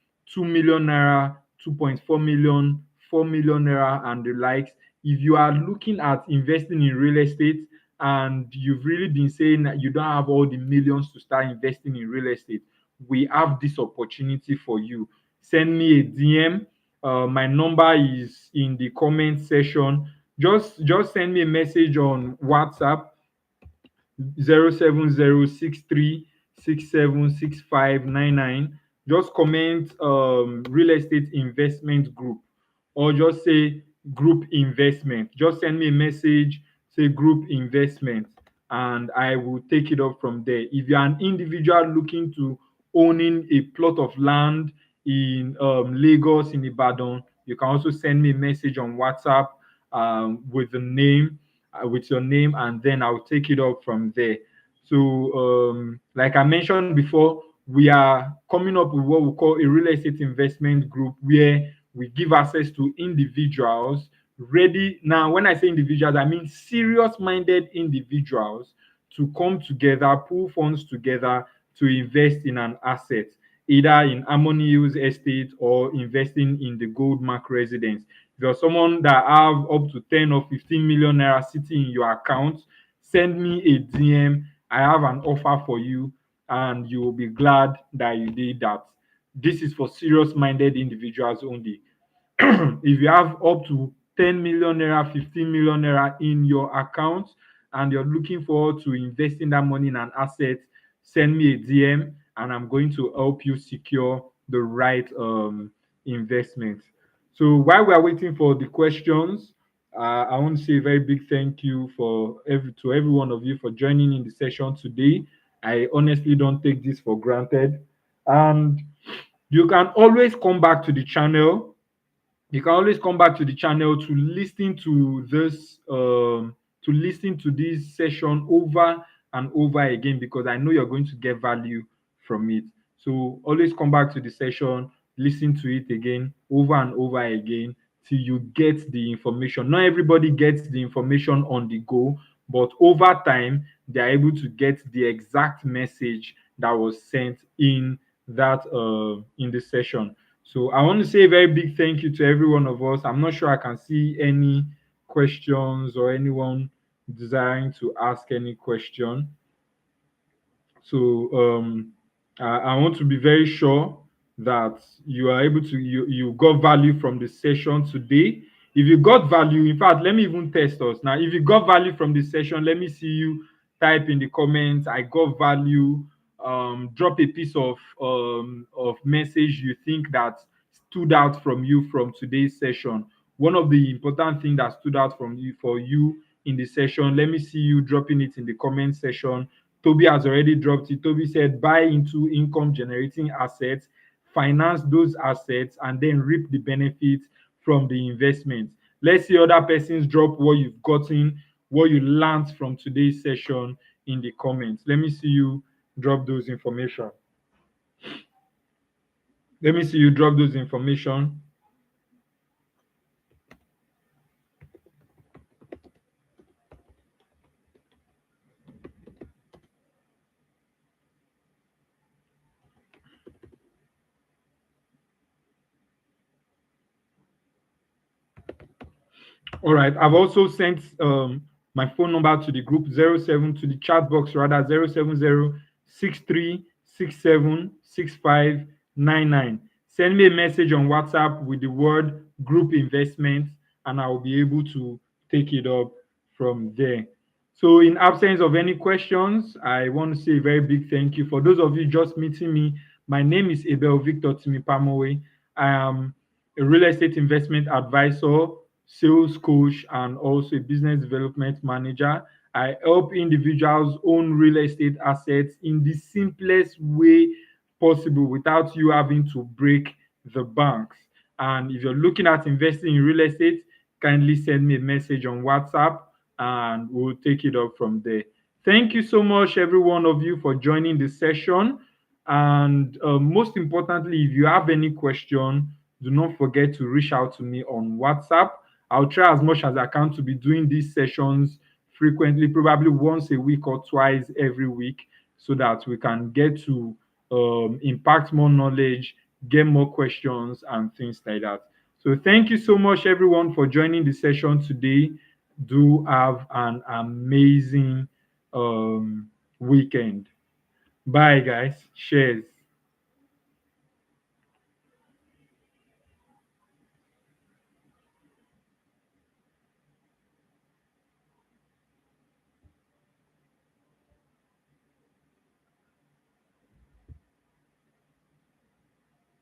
million naira, 2.4 million, 4 million naira, and the likes. If you are looking at investing in real estate and you've really been saying that you don't have all the millions to start investing in real estate, we have this opportunity for you. Send me a DM. My number is in the comment section. Just send me a message on WhatsApp 07063676599. Just comment real estate investment group, or just say group investment. Just send me a message, say group investment, and I will take it up from there. If you're an individual looking to owning a plot of land in Lagos, in Ibadan, you can also send me a message on WhatsApp with the name, with your name, and then I'll take it up from there. So, like I mentioned before, we are coming up with what we call a real estate investment group, where we give access to individuals ready. Now, when I say individuals, I mean serious-minded individuals to come together, pull funds together to invest in an asset, either in Harmony Hills Estate or investing in the Goldmark residence. If you're someone that have up to 10 or 15 million naira sitting in your account, send me a DM. I have an offer for you, and you will be glad that you did that. This is for serious-minded individuals only. If you have up to 10 million naira, 15 million naira in your account, and you're looking forward to investing that money in an asset, send me a DM, and I'm going to help you secure the right investment. So while we are waiting for the questions, I want to say a very big thank you to every one of you for joining in the session today. I honestly don't take this for granted. And You can always come back to the channel. You can always come back to the channel to listen to this session over and over again, because I know you're going to get value from it. So always come back to the session, listen to it again, over and over again, till you get the information. Not everybody gets the information on the go, but over time they are able to get the exact message that was sent in the session. So I want to say a very big thank you to every one of us. I'm not sure I can see any questions or anyone desiring to ask any question. So I want to be very sure that you are able to you got value from the session today. If you got value, in fact, let me even test us now. If you got value from the session, let me see you type in the comments, I got value. Drop a piece of message you think that stood out from you from today's session. One of the important things that stood out from you for you in the session, let me see you dropping it in the comment section. Toby has already dropped it. Toby said, buy into income generating assets, finance those assets, and then reap the benefits from the investment. Let's see other persons drop what you've gotten, what you learned from today's session in the comments. Let me see you drop those information. Let me see you drop those information. All right. I've also sent my phone number to the group 07 to the chat box rather 070-6367-6599. Send me a message on WhatsApp with the word group investment, and I will be able to take it up from there. So, in absence of any questions, I want to say a very big thank you. For those of you just meeting me, my name is Abel Victor Timipamo-owei. I am a real estate investment advisor, sales coach, and also a business development manager. I help individuals own real estate assets in the simplest way possible without you having to break the banks. And if you're looking at investing in real estate, kindly send me a message on WhatsApp and we'll take it up from there. Thank you so much, every one of you, for joining the session. And most importantly, if you have any question, do not forget to reach out to me on WhatsApp. I'll try as much as I can to be doing these sessions frequently, probably once a week or twice every week, so that we can get to impact more knowledge, get more questions, and things like that. So, thank you so much, everyone, for joining the session today. Do have an amazing weekend. Bye, guys. Cheers.